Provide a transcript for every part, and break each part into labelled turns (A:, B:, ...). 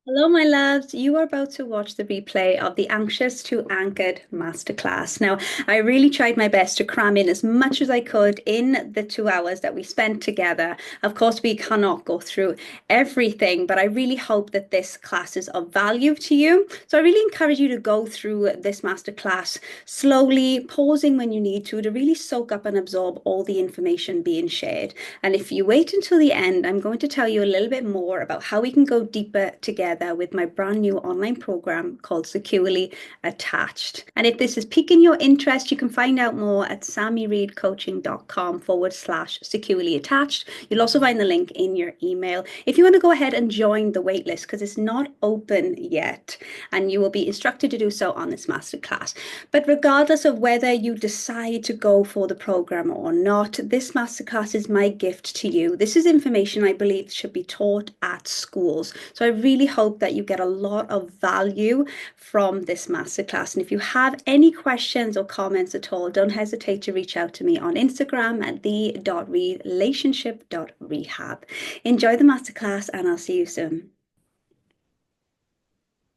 A: Hello, my loves. You are about to watch the replay of the Anxious to Anchored Masterclass. Now, I really tried my best to cram in as much as I could in the 2 hours that we spent together. Of course, we cannot go through everything, but I really hope that this class is of value to you. So I really encourage you to go through this masterclass slowly, pausing when you need to really soak up and absorb all the information being shared. And if you wait until the end, I'm going to tell you a little bit more about how we can go deeper together with my brand new online program called Securely Attached. And if this is piquing your interest, you can find out more at sammyreedcoaching.com/securely attached. You'll also find the link in your email. If you want to go ahead and join the waitlist, because it's not open yet, and you will be instructed to do so on this masterclass. But regardless of whether you decide to go for the program or not, this masterclass is my gift to you. This is information I believe should be taught at schools. So I really hope that you get a lot of value from this masterclass. And if you have any questions or comments at all, don't hesitate to reach out to me on Instagram at the.relationship.rehab. Enjoy the masterclass and I'll see you soon.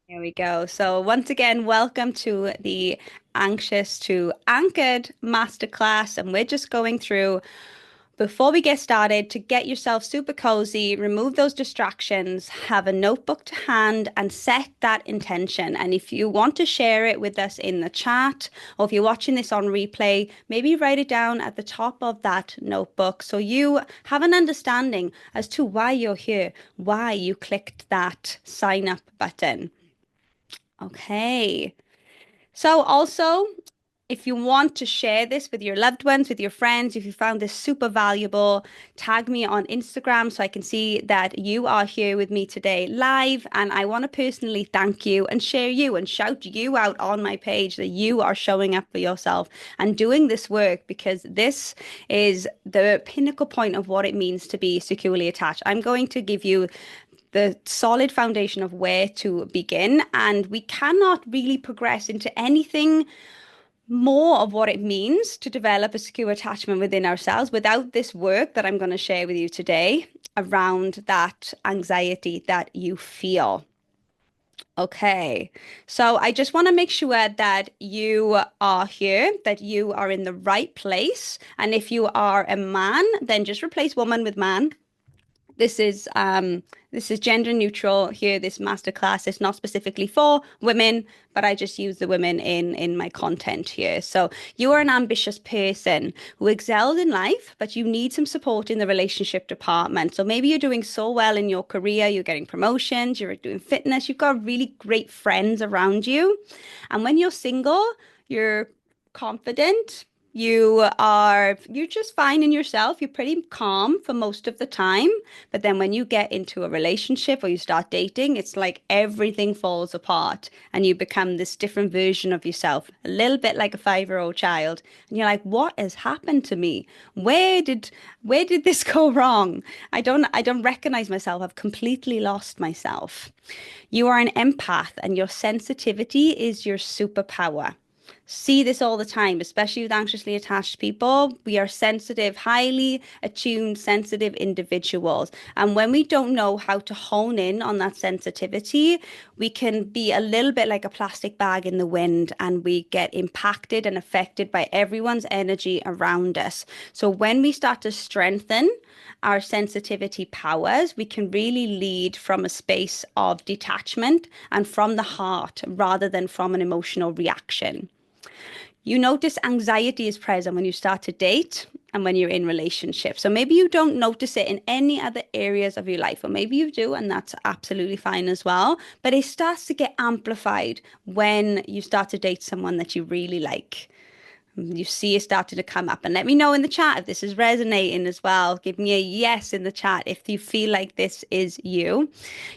A: Here we go. So once again, welcome to the Anxious to Anchored Masterclass. And we're just going through, before we get started, to get yourself super cozy, remove those distractions, have a notebook to hand, and set that intention. And if you want to share it with us in the chat, or if you're watching this on replay, maybe write it down at the top of that notebook so you have an understanding as to why you're here, why you clicked that sign up button. Okay. So also, if you want to share this with your loved ones, with your friends, if you found this super valuable, tag me on Instagram so I can see that you are here with me today live. And I want to personally thank you and share you and shout you out on my page that you are showing up for yourself and doing this work, because this is the pinnacle point of what it means to be securely attached. I'm going to give you the solid foundation of where to begin. And we cannot really progress into anything more of what it means to develop a secure attachment within ourselves without this work that I'm going to share with you today around that anxiety that you feel. Okay, so I just want to make sure that you are here, that you are in the right place. And if you are a man, then just replace woman with man. This is gender neutral here. This masterclass is not specifically for women, but I just use the women in my content here. So you are an ambitious person who excelled in life, but you need some support in the relationship department. So maybe you're doing so well in your career, you're getting promotions, you're doing fitness, you've got really great friends around you. And when you're single, you're confident, you're just fine in yourself. You're pretty calm for most of the time. But then when you get into a relationship or you start dating, it's like everything falls apart and you become this different version of yourself, a little bit like a 5-year-old child. And you're like, what has happened to me? Where did this go wrong? I don't recognize myself. I've completely lost myself. You are an empath and your sensitivity is your superpower. See this all the time, especially with anxiously attached people. We are sensitive, highly attuned, sensitive individuals. And when we don't know how to hone in on that sensitivity, we can be a little bit like a plastic bag in the wind and we get impacted and affected by everyone's energy around us. So when we start to strengthen our sensitivity powers, we can really lead from a space of detachment and from the heart rather than from an emotional reaction. You notice anxiety is present when you start to date and when you're in relationships. So maybe you don't notice it in any other areas of your life, or maybe you do, and that's absolutely fine as well. But it starts to get amplified when you start to date someone that you really like. You see it starting to come up. And let me know in the chat if this is resonating as well. Give me a yes in the chat if you feel like this is you.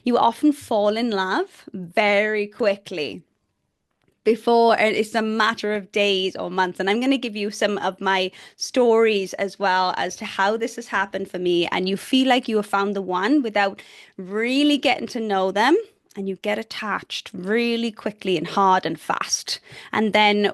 A: You often fall in love very quickly before it's a matter of days or months. And I'm going to give you some of my stories as well as to how this has happened for me. And you feel like you have found the one without really getting to know them and you get attached really quickly and hard and fast. And then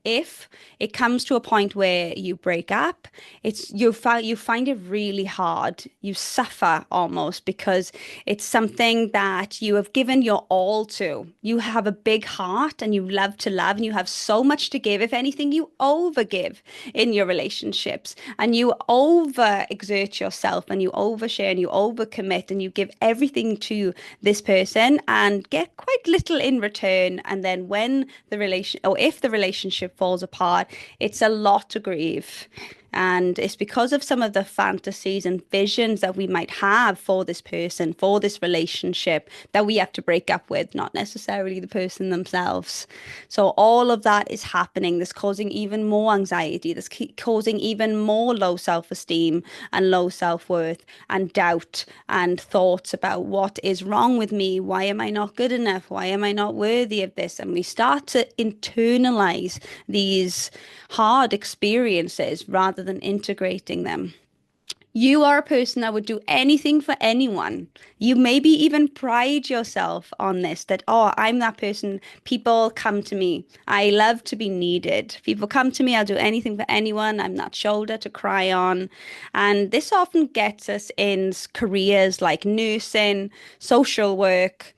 A: if it comes to a point where you break up, you find it really hard. You suffer almost because it's something that you have given your all to. You have a big heart and you love to love and you have so much to give. If anything, you overgive in your relationships and you over exert yourself and you overshare and you overcommit and you give everything to this person and get quite little in return. And then when the relation or if the relationship falls apart, it's a lot to grieve. And it's because of some of the fantasies and visions that we might have for this person, for this relationship, that we have to break up with, not necessarily the person themselves. So all of that is happening. This causing even more anxiety. This causing even more low self-esteem and low self-worth and doubt and thoughts about what is wrong with me? Why am I not good enough? Why am I not worthy of this? And we start to internalize these hard experiences rather than integrating them. You are a person that would do anything for anyone. You maybe even pride yourself on this that, oh, I'm that person. People come to me. I love to be needed. People come to me. I'll do anything for anyone. I'm that shoulder to cry on. And this often gets us in careers like nursing, social work,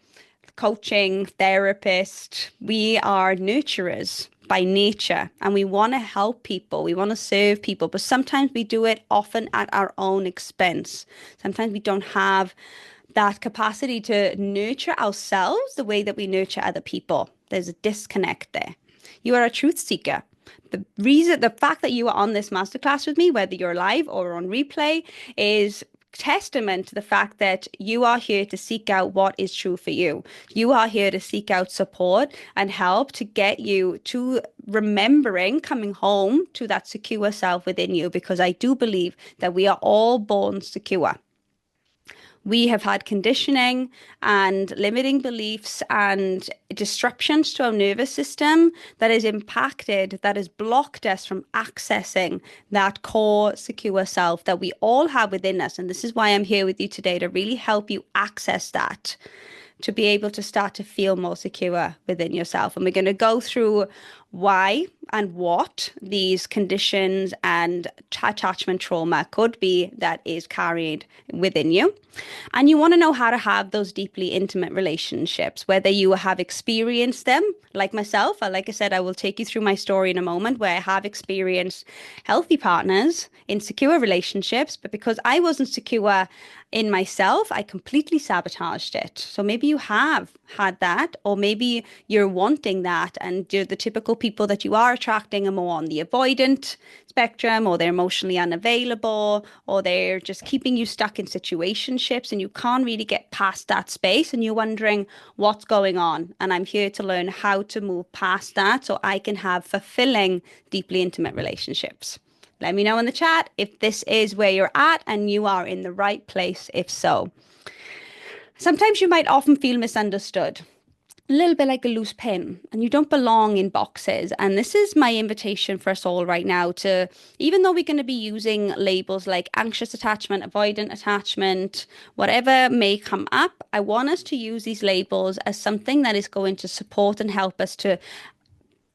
A: coaching, therapist. We are nurturers by nature and we want to help people. We want to serve people, but sometimes we do it often at our own expense. Sometimes we don't have that capacity to nurture ourselves the way that we nurture other people. There's a disconnect there. You are a truth seeker. The fact that you are on this masterclass with me, whether you're live or on replay, is testament to the fact that you are here to seek out what is true for you. You are here to seek out support and help to get you to remembering coming home to that secure self within you, because I do believe that we are all born secure. We have had conditioning and limiting beliefs and disruptions to our nervous system that has impacted, that has blocked us from accessing that core secure self that we all have within us. And this is why I'm here with you today, to really help you access that, to be able to start to feel more secure within yourself. And we're going to go through why and what these conditions and attachment trauma could be that is carried within you. And you want to know how to have those deeply intimate relationships, whether you have experienced them like myself. Like I said, I will take you through my story in a moment where I have experienced healthy partners in secure relationships, but because I wasn't secure in myself, I completely sabotaged it. So maybe you have had that, or maybe you're wanting that, and you're the typical people that you are attracting are more on the avoidant spectrum, or they're emotionally unavailable, or they're just keeping you stuck in situationships and you can't really get past that space and you're wondering what's going on. And I'm here to learn how to move past that so I can have fulfilling, deeply intimate relationships. Let me know in the chat if this is where you're at and you are in the right place, if so. Sometimes you might often feel misunderstood, a little bit like a loose pin, and you don't belong in boxes. And this is my invitation for us all right now to, even though we're going to be using labels like anxious attachment, avoidant attachment, whatever may come up, I want us to use these labels as something that is going to support and help us to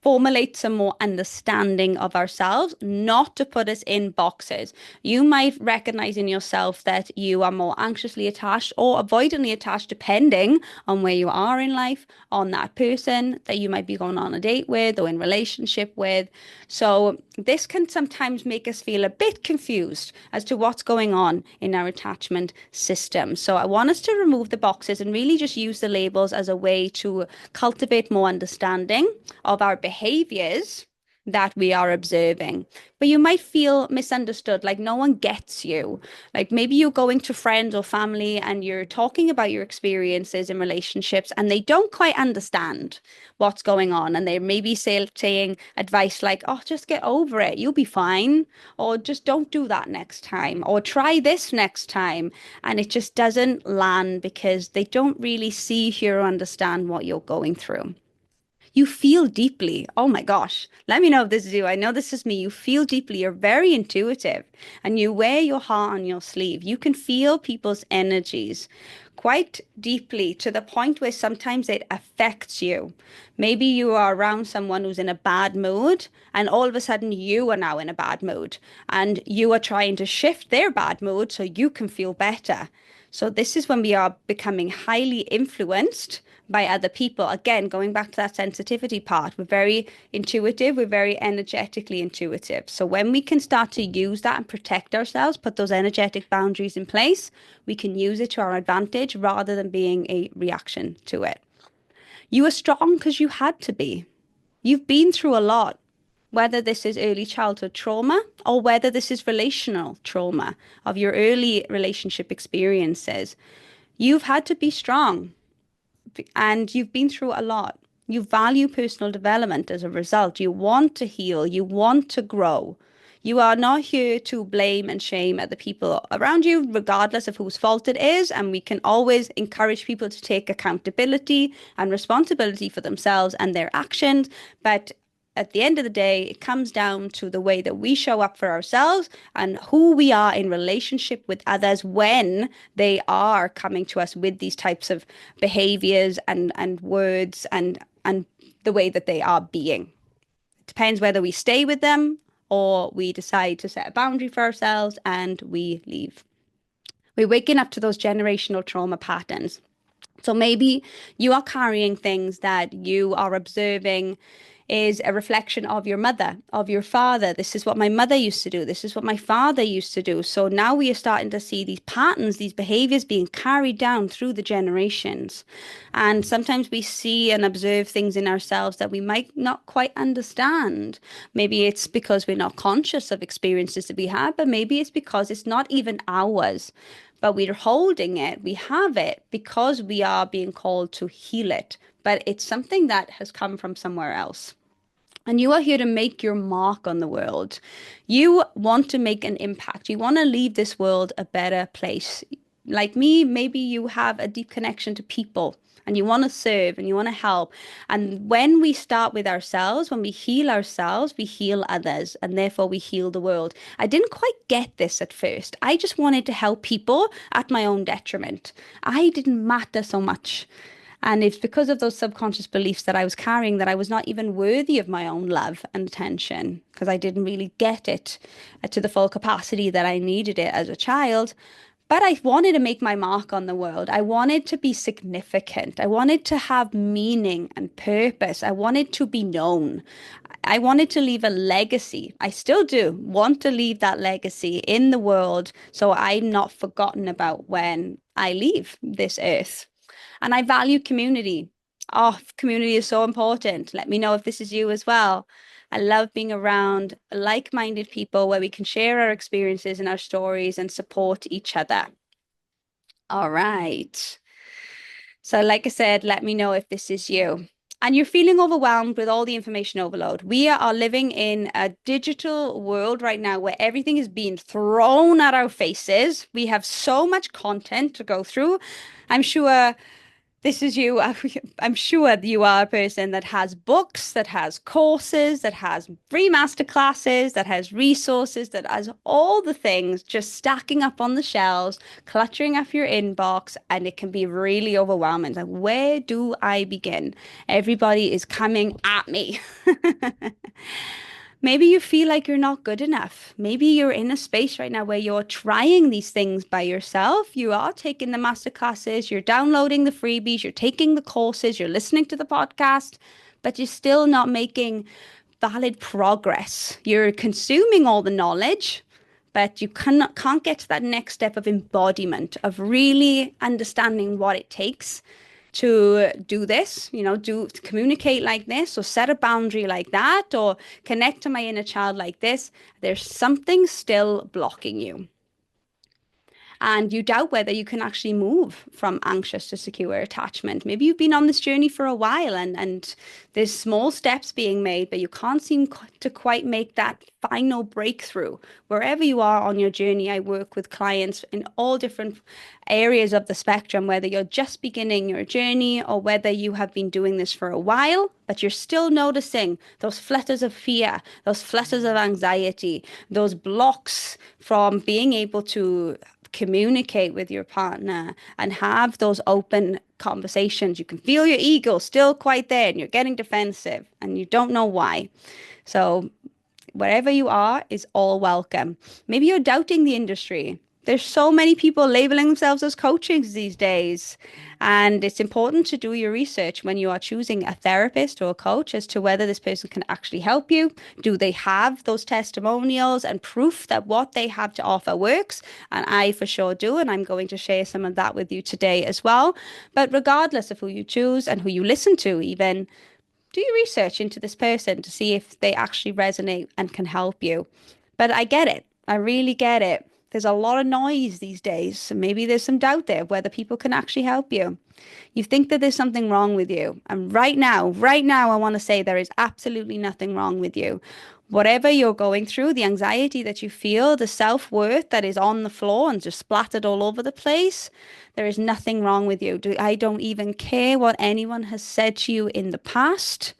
A: formulate some more understanding of ourselves, not to put us in boxes. You might recognize in yourself that you are more anxiously attached or avoidantly attached, depending on where you are in life, on that person that you might be going on a date with or in relationship with. So this can sometimes make us feel a bit confused as to what's going on in our attachment system. So I want us to remove the boxes and really just use the labels as a way to cultivate more understanding of our behaviors that we are observing. But you might feel misunderstood, like no one gets you. Like maybe you're going to friends or family and you're talking about your experiences in relationships and they don't quite understand what's going on. And they maybe saying advice like, oh, just get over it. You'll be fine. Or just don't do that next time. Or try this next time. And it just doesn't land because they don't really see, hear, or understand what you're going through. You feel deeply. Oh my gosh. Let me know if this is you. I know this is me. You feel deeply. You're very intuitive and you wear your heart on your sleeve. You can feel people's energies quite deeply to the point where sometimes it affects you. Maybe you are around someone who's in a bad mood, and all of a sudden you are now in a bad mood, and you are trying to shift their bad mood so you can feel better. So this is when we are becoming highly influenced by other people. Again, going back to that sensitivity part, we're very intuitive, we're very energetically intuitive. So when we can start to use that and protect ourselves, put those energetic boundaries in place, we can use it to our advantage rather than being a reaction to it. You are strong because you had to be. You've been through a lot, whether this is early childhood trauma or whether this is relational trauma of your early relationship experiences. You've had to be strong and you've been through a lot. You value personal development as a result. You want to heal, you want to grow. You are not here to blame and shame other people around you, regardless of whose fault it is. And we can always encourage people to take accountability and responsibility for themselves and their actions. But at the end of the day, it comes down to the way that we show up for ourselves and who we are in relationship with others when they are coming to us with these types of behaviors and words and the way that they are being. It depends whether we stay with them or we decide to set a boundary for ourselves and we leave. We're waking up to those generational trauma patterns. So maybe you are carrying things that you are observing is a reflection of your mother, of your father. This is what my mother used to do. This is what my father used to do. So now we are starting to see these patterns, these behaviors being carried down through the generations. And sometimes we see and observe things in ourselves that we might not quite understand. Maybe it's because we're not conscious of experiences that we have, but maybe it's because it's not even ours, but we're holding it, we have it because we are being called to heal it. But it's something that has come from somewhere else. And you are here to make your mark on the world. You want to make an impact. You want to leave this world a better place. Like me, maybe you have a deep connection to people and you want to serve and you want to help. And when we start with ourselves, when we heal ourselves, we heal others and therefore we heal the world. I didn't quite get this at first. I just wanted to help people at my own detriment. I didn't matter so much. And it's because of those subconscious beliefs that I was carrying that I was not even worthy of my own love and attention because I didn't really get it to the full capacity that I needed it as a child. But I wanted to make my mark on the world. I wanted to be significant. I wanted to have meaning and purpose. I wanted to be known. I wanted to leave a legacy. I still do want to leave that legacy in the world so I'm not forgotten about when I leave this earth. And I value community. Oh, community is so important. Let me know if this is you as well. I love being around like-minded people where we can share our experiences and our stories and support each other. All right. So, like I said, let me know if this is you. And you're feeling overwhelmed with all the information overload. We are living in a digital world right now where everything is being thrown at our faces. We have so much content to go through. I'm sure this is you. I'm sure you are a person that has books, that has courses, that has free masterclasses, that has resources, that has all the things just stacking up on the shelves, cluttering up your inbox, and it can be really overwhelming. Like, where do I begin? Everybody is coming at me. Maybe you feel like you're not good enough. Maybe you're in a space right now where you're trying these things by yourself. You are taking the master classes, you're downloading the freebies, you're taking the courses, you're listening to the podcast, but you're still not making valid progress. You're consuming all the knowledge, but you can't get to that next step of embodiment, of really understanding what it takes to do this, do communicate like this, or set a boundary like that, or connect to my inner child like this. There's something still blocking you. and you doubt whether you can actually move from anxious to secure attachment. Maybe you've been on this journey for a while and there's small steps being made, but you can't seem to quite make that final breakthrough. Wherever you are on your journey, I work with clients in all different areas of the spectrum, whether you're just beginning your journey or whether you have been doing this for a while, but you're still noticing those flutters of fear, those flutters of anxiety, those blocks from being able to communicate with your partner and have those open conversations. You can feel your ego still quite there and you're getting defensive and you don't know why. So wherever you are is all welcome. Maybe you're doubting the industry. There's so many people labeling themselves as coaches these days. And it's important to do your research when you are choosing a therapist or a coach as to whether this person can actually help you. Do they have those testimonials and proof that what they have to offer works? And I for sure do. And I'm going to share some of that with you today as well. But regardless of who you choose and who you listen to, even do your research into this person to see if they actually resonate and can help you. But I get it. I really get it. There's a lot of noise these days. So maybe there's some doubt there of whether people can actually help you. You think that there's something wrong with you. And right now, I want to say there is absolutely nothing wrong with you. Whatever you're going through, the anxiety that you feel, the self-worth that is on the floor and just splattered all over the place, there is nothing wrong with you. I don't even care what anyone has said to you in the past.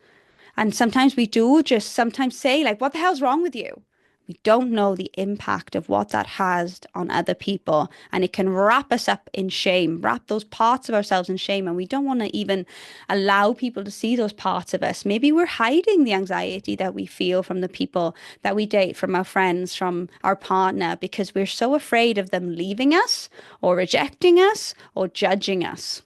A: And sometimes we do just sometimes say, like, what the hell's wrong with you? We don't know the impact of what that has on other people. And it can wrap us up in shame, wrap those parts of ourselves in shame. And we don't want to even allow people to see those parts of us. Maybe we're hiding the anxiety that we feel from the people that we date, from our friends, from our partner, because we're so afraid of them leaving us or rejecting us or judging us.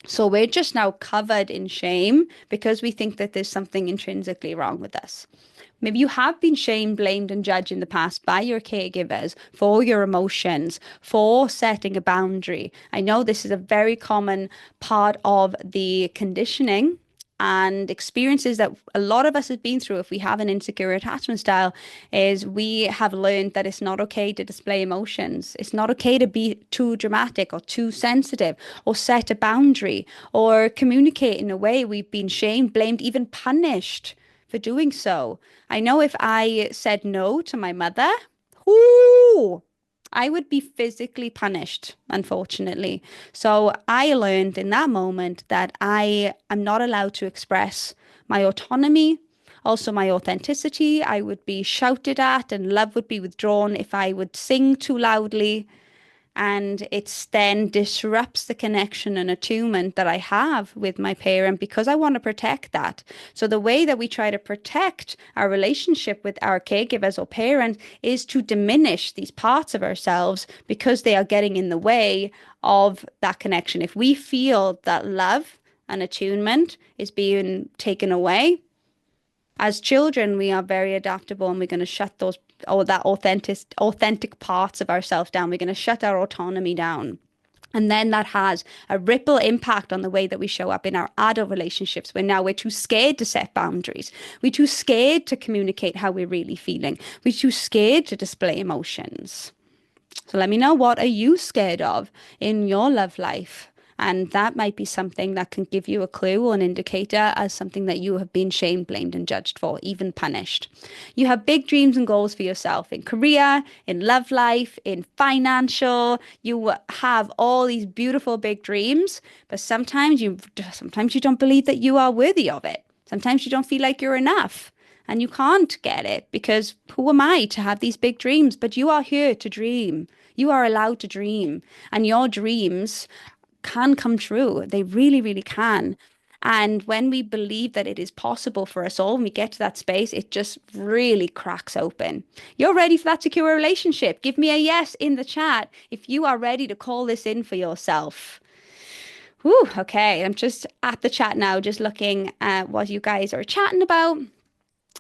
A: So we're just now covered in shame because we think that there's something intrinsically wrong with us. Maybe you have been shamed, blamed, and judged in the past by your caregivers for your emotions, for setting a boundary. I know this is a very common part of the conditioning and experiences that a lot of us have been through if we have an insecure attachment style is we have learned that it's not okay to display emotions. It's not okay to be too dramatic or too sensitive or set a boundary or communicate in a way. We've been shamed, blamed, even punished for doing so. I know if I said no to my mother, ooh, I would be physically punished, unfortunately. So I learned in that moment that I am not allowed to express my autonomy, also my authenticity. I would be shouted at and love would be withdrawn if I would sing too loudly. And it's then disrupts the connection and attunement that I have with my parent because I want to protect that. So the way that we try to protect our relationship with our caregivers or parent is to diminish these parts of ourselves because they are getting in the way of that connection. If we feel that love and attunement is being taken away, as children, we are very adaptable and we're going to shut those or that authentic parts of ourselves down. We're going to shut our autonomy down. And then that has a ripple impact on the way that we show up in our adult relationships where now we're too scared to set boundaries. We're too scared to communicate how we're really feeling. We're too scared to display emotions. So let me know, what are you scared of in your love life? And that might be something that can give you a clue or an indicator as something that you have been shamed, blamed, and judged for, even punished. You have big dreams and goals for yourself in career, in love life, in financial. You have all these beautiful big dreams, but sometimes you don't believe that you are worthy of it. Sometimes you don't feel like you're enough. And you can't get it because who am I to have these big dreams? But you are here to dream. You are allowed to dream. And your dreams can come true. They really, really can. And when we believe that it is possible for us all, when we get to that space, it just really cracks open. You're ready for that secure relationship. Give me a yes in the chat if you are ready to call this in for yourself. Whew, okay, I'm just at the chat now, just looking at what you guys are chatting about.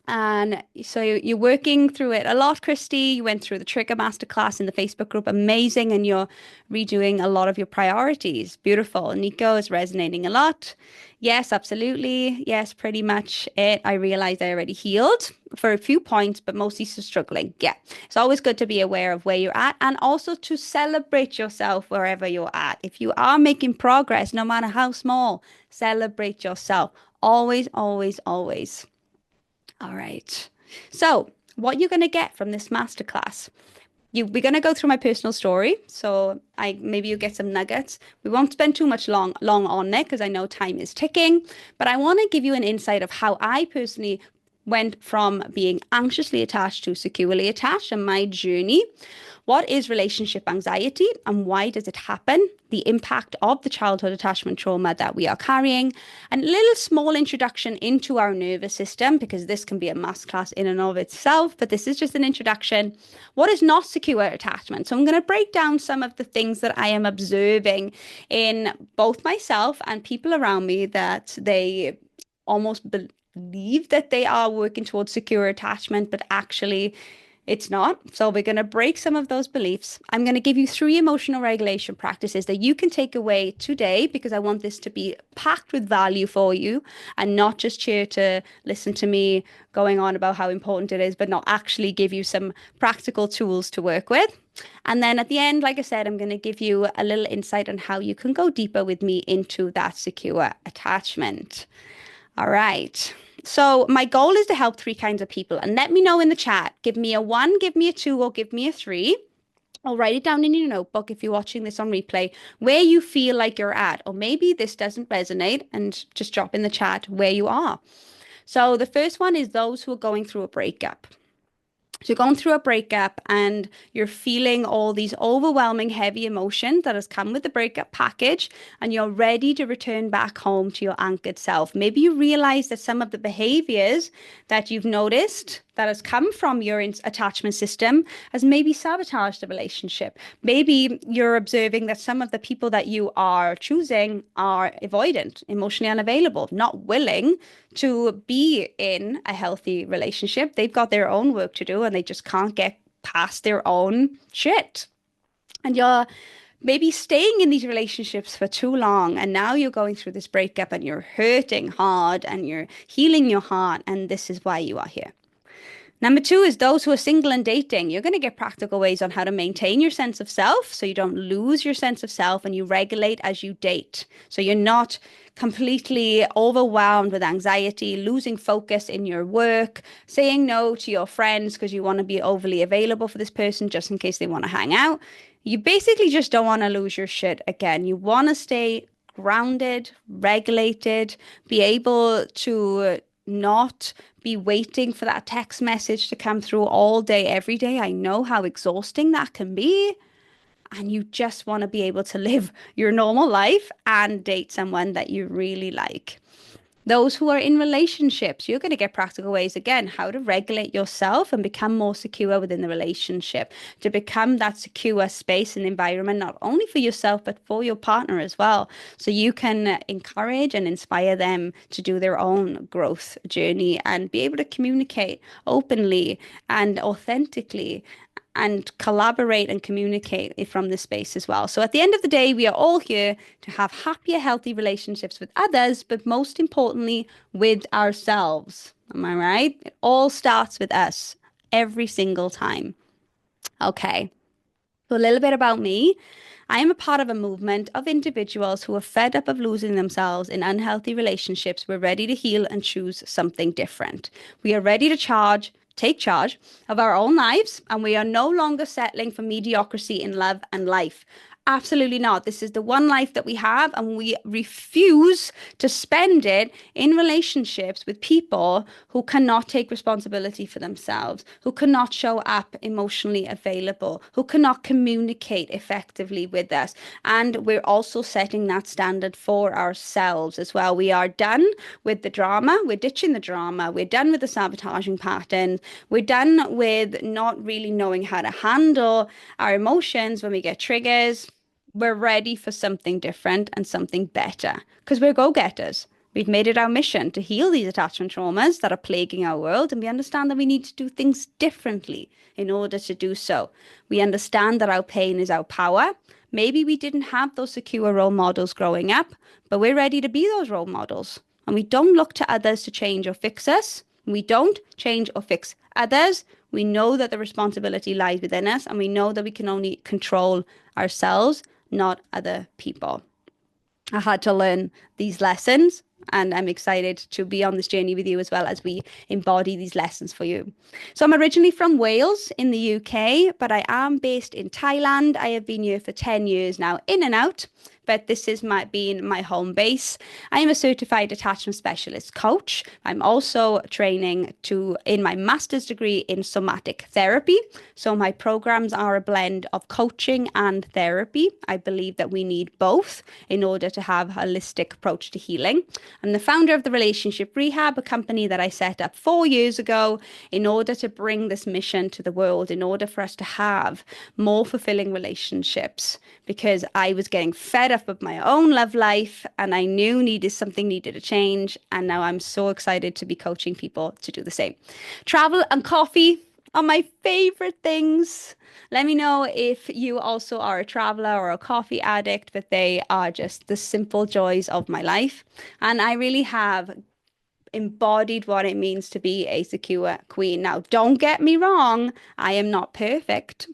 A: And so you're working through it a lot, Christy. You went through the Trigger Masterclass in the Facebook group. Amazing. And you're redoing a lot of your priorities. Beautiful. Nico is resonating a lot. Yes, absolutely. Yes, pretty much it. I realized I already healed for a few points, but mostly still struggling. Yeah. It's always good to be aware of where you're at and also to celebrate yourself wherever you're at. If you are making progress, no matter how small, celebrate yourself. Always, always, always. All right. So, what you're going to get from this masterclass, we're going to go through my personal story. So, I maybe you get some nuggets. We won't spend too much long on it because I know time is ticking, but I want to give you an insight of how I personally went from being anxiously attached to securely attached and my journey. What is relationship anxiety and why does it happen? The impact of the childhood attachment trauma that we are carrying, and a little small introduction into our nervous system, because this can be a masterclass in and of itself, but this is just an introduction. What is not secure attachment? So I'm going to break down some of the things that I am observing in both myself and people around me that they almost believe that they are working towards secure attachment, but actually it's not. So we're going to break some of those beliefs. I'm going to give you 3 emotional regulation practices that you can take away today because I want this to be packed with value for you and not just here to listen to me going on about how important it is, but not actually give you some practical tools to work with. And then at the end, like I said, I'm going to give you a little insight on how you can go deeper with me into that secure attachment. All right. So my goal is to help 3 kinds of people. And let me know in the chat. Give me a 1, give me a 2, or give me a 3. I'll write it down in your notebook if you're watching this on replay, where you feel like you're at. Or maybe this doesn't resonate and just drop in the chat where you are. So the first one is those who are going through a breakup. So you're going through a breakup and you're feeling all these overwhelming heavy emotions that has come with the breakup package, and you're ready to return back home to your anchored self. Maybe you realize that some of the behaviors that you've noticed that has come from your attachment system has maybe sabotaged the relationship. Maybe you're observing that some of the people that you are choosing are avoidant, emotionally unavailable, not willing to be in a healthy relationship. They've got their own work to do and they just can't get past their own shit. And you're maybe staying in these relationships for too long, and now you're going through this breakup and you're hurting hard and you're healing your heart, and this is why you are here. Number 2 is those who are single and dating. You're going to get practical ways on how to maintain your sense of self so you don't lose your sense of self and you regulate as you date. So you're not completely overwhelmed with anxiety, losing focus in your work, saying no to your friends because you want to be overly available for this person just in case they want to hang out. You basically just don't want to lose your shit again. You want to stay grounded, regulated, be able to not be waiting for that text message to come through all day, every day. I know how exhausting that can be. And you just want to be able to live your normal life and date someone that you really like. Those who are in relationships, you're going to get practical ways again, how to regulate yourself and become more secure within the relationship, to become that secure space and environment, not only for yourself, but for your partner as well. So you can encourage and inspire them to do their own growth journey and be able to communicate openly and authentically and collaborate and communicate from this space as well. So at the end of the day, we are all here to have happier, healthy relationships with others, but most importantly, with ourselves. Am I right? It all starts with us every single time. Okay. So a little bit about me. I am a part of a movement of individuals who are fed up of losing themselves in unhealthy relationships. We're ready to heal and choose something different. We are ready to take charge of our own lives, and we are no longer settling for mediocrity in love and life. Absolutely not. This is the one life that we have, and we refuse to spend it in relationships with people who cannot take responsibility for themselves, who cannot show up emotionally available, who cannot communicate effectively with us. And we're also setting that standard for ourselves as well. We are done with the drama. We're ditching the drama. We're done with the sabotaging patterns. We're done with not really knowing how to handle our emotions when we get triggers. We're ready for something different and something better because we're go-getters. We've made it our mission to heal these attachment traumas that are plaguing our world, and we understand that we need to do things differently in order to do so. We understand that our pain is our power. Maybe we didn't have those secure role models growing up, but we're ready to be those role models. And we don't look to others to change or fix us. We don't change or fix others. We know that the responsibility lies within us, and we know that we can only control ourselves, not other people. I had to learn these lessons, and I'm excited to be on this journey with you as well as we embody these lessons for you. So I'm originally from Wales in the UK, but I am based in Thailand. I have been here for 10 years now, in and out, but this is been my home base. I am a certified attachment specialist coach. I'm also training in my master's degree in somatic therapy. So my programs are a blend of coaching and therapy. I believe that we need both in order to have a holistic approach to healing. I'm the founder of the Relationship Rehab, a company that I set up 4 years ago in order to bring this mission to the world, in order for us to have more fulfilling relationships, because I was getting fed up of my own love life and I knew something needed to change. And now I'm so excited to be coaching people to do the same. Travel and coffee are my favorite things. Let me know if you also are a traveler or a coffee addict, but they are just the simple joys of my life. And I really have embodied what it means to be a secure queen. Now, don't get me wrong, I am not perfect.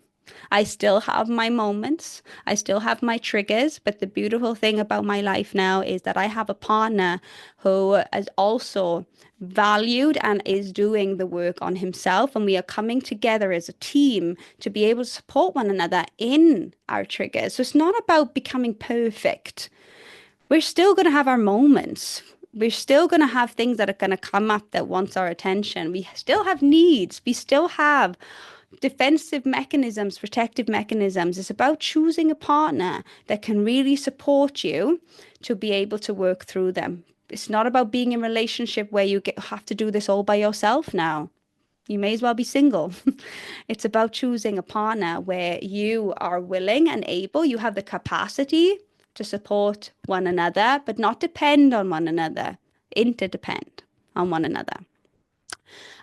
A: I still have my moments. I still have my triggers. But the beautiful thing about my life now is that I have a partner who is also valued and is doing the work on himself. And we are coming together as a team to be able to support one another in our triggers. So it's not about becoming perfect. We're still going to have our moments. We're still going to have things that are going to come up that wants our attention. We still have needs. We still have defensive mechanisms, protective mechanisms. It's about choosing a partner that can really support you to be able to work through them. It's not about being in a relationship where you have to do this all by yourself now. You may as well be single. It's about choosing a partner where you are willing and able, you have the capacity to support one another, but not depend on one another, interdepend on one another.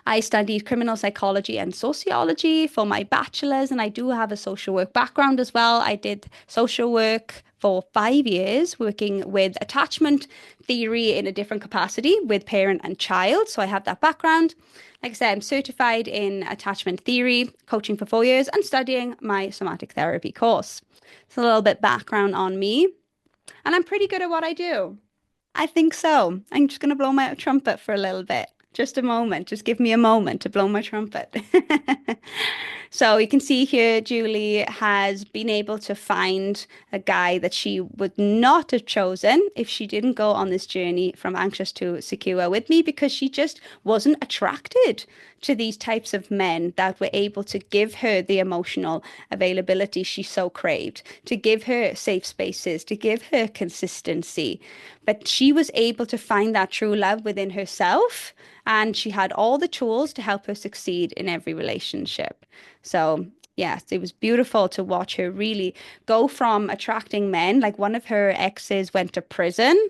A: I studied criminal psychology and sociology for my bachelor's, and I do have a social work background as well. I did social work for 5 years, working with attachment theory in a different capacity with parent and child. So I have that background. Like I said, I'm certified in attachment theory, coaching for 4 years, and studying my somatic therapy course. So a little bit background on me. And I'm pretty good at what I do. I think so. I'm just going to blow my trumpet for a little bit. Just a moment. Just give me a moment to blow my trumpet. So you can see here, Julie has been able to find a guy that she would not have chosen if she didn't go on this journey from anxious to secure with me, because she just wasn't attracted to these types of men that were able to give her the emotional availability she so craved, to give her safe spaces, to give her consistency. But she was able to find that true love within herself, and she had all the tools to help her succeed in every relationship. So yes, it was beautiful to watch her really go from attracting men. Like, one of her exes went to prison.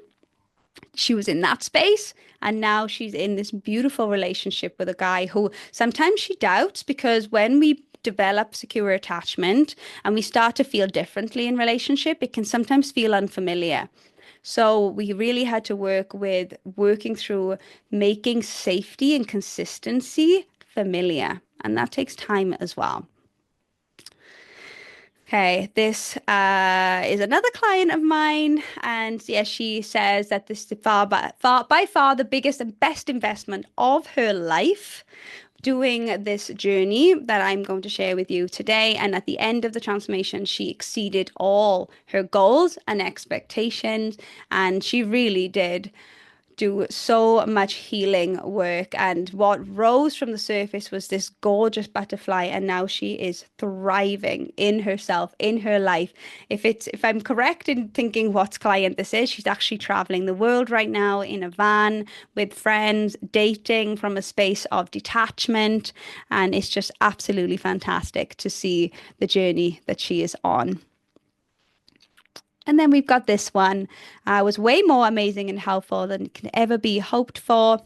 A: She was in that space, and now she's in this beautiful relationship with a guy who sometimes she doubts, because when we develop secure attachment and we start to feel differently in relationship, it can sometimes feel unfamiliar. So we really had to working through making safety and consistency familiar, and that takes time as well. Okay, this is another client of mine, and yeah, she says that this is by far the biggest and best investment of her life, doing this journey that I'm going to share with you today. And at the end of the transformation, she exceeded all her goals and expectations, and she really did do so much healing work. And what rose from the surface was this gorgeous butterfly, and now she is thriving in herself, in her life. If I'm correct in thinking what client this is, she's actually traveling the world right now in a van with friends, dating from a space of detachment, and it's just absolutely fantastic to see the journey that she is on. And then we've got this one. Was way more amazing and helpful than can ever be hoped for.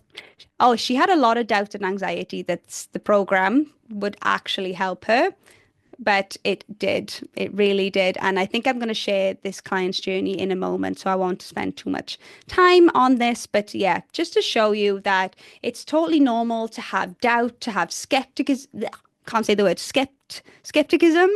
A: Oh, she had a lot of doubt and anxiety that the program would actually help her, but it did. It really did. And I think I'm going to share this client's journey in a moment, so I won't spend too much time on this. But yeah, just to show you that it's totally normal to have doubt, to have skepticism. Can't say the word skepticism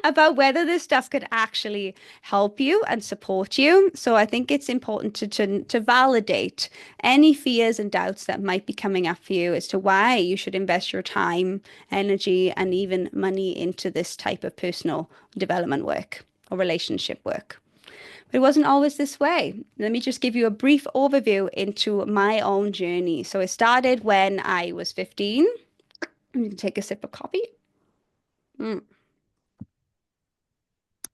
A: about whether this stuff could actually help you and support you. So I think it's important to validate any fears and doubts that might be coming up for you as to why you should invest your time, energy, and even money into this type of personal development work or relationship work. But it wasn't always this way. Let me just give you a brief overview into my own journey. So it started when I was 15. I'm going to take a sip of coffee. Mm.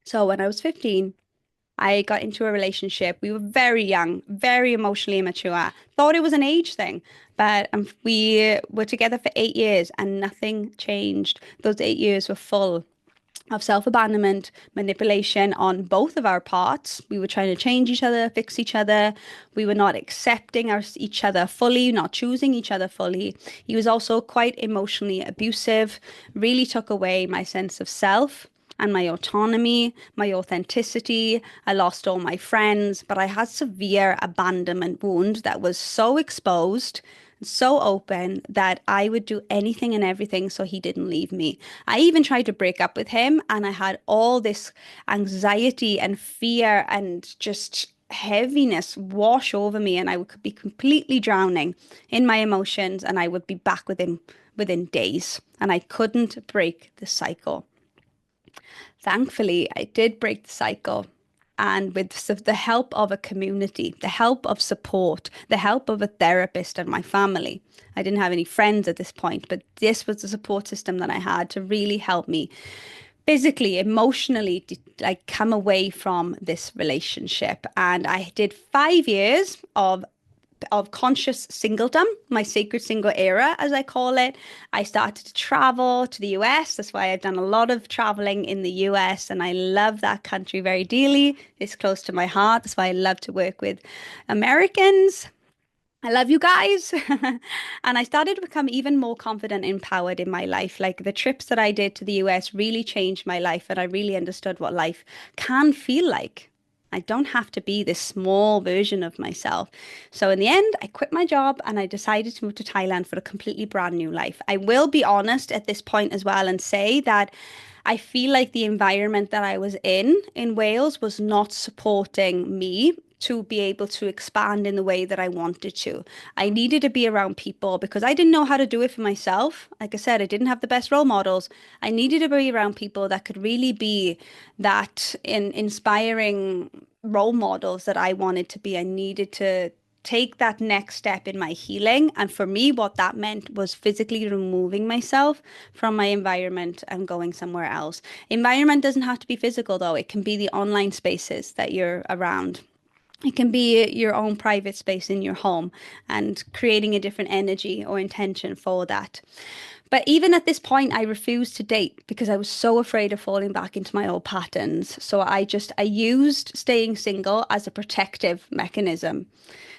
A: So when I was 15, I got into a relationship. We were very young, very emotionally immature. Thought it was an age thing, but we were together for 8 years and nothing changed. Those 8 years were full of self-abandonment, manipulation on both of our parts. We were trying to change each other, fix each other. We were not accepting each other fully, not choosing each other fully. He was also quite emotionally abusive, really took away my sense of self and my autonomy, my authenticity. I lost all my friends, but I had severe abandonment wound that was so exposed, so open that I would do anything and everything so he didn't leave me. I even tried to break up with him, and I had all this anxiety and fear and just heaviness wash over me, and I would be completely drowning in my emotions, and I would be back within days, and I couldn't break the cycle. Thankfully, I did break the cycle. And with the help of a community, the help of support, the help of a therapist and my family. I didn't have any friends at this point, but this was the support system that I had to really help me physically, emotionally, like come away from this relationship. And I did 5 years of conscious singledom, my sacred single era, as I call it. I started to travel to the US. That's why I've done a lot of traveling in the US, and I love that country very dearly. It's close to my heart. That's why I love to work with Americans. I love you guys. And I started to become even more confident and empowered in my life. Like the trips that I did to the US really changed my life, and I really understood what life can feel like. I don't have to be this small version of myself. So in the end, I quit my job and I decided to move to Thailand for a completely brand new life. I will be honest at this point as well and say that I feel like the environment that I was in Wales was not supporting me to be able to expand in the way that I wanted to. I needed to be around people because I didn't know how to do it for myself. Like I said, I didn't have the best role models. I needed to be around people that could really be that inspiring role models that I wanted to be. I needed to take that next step in my healing. And for me, what that meant was physically removing myself from my environment and going somewhere else. Environment doesn't have to be physical, though. It can be the online spaces that you're around. It can be your own private space in your home and creating a different energy or intention for that. But even at this point, I refused to date because I was so afraid of falling back into my old patterns. So I used staying single as a protective mechanism.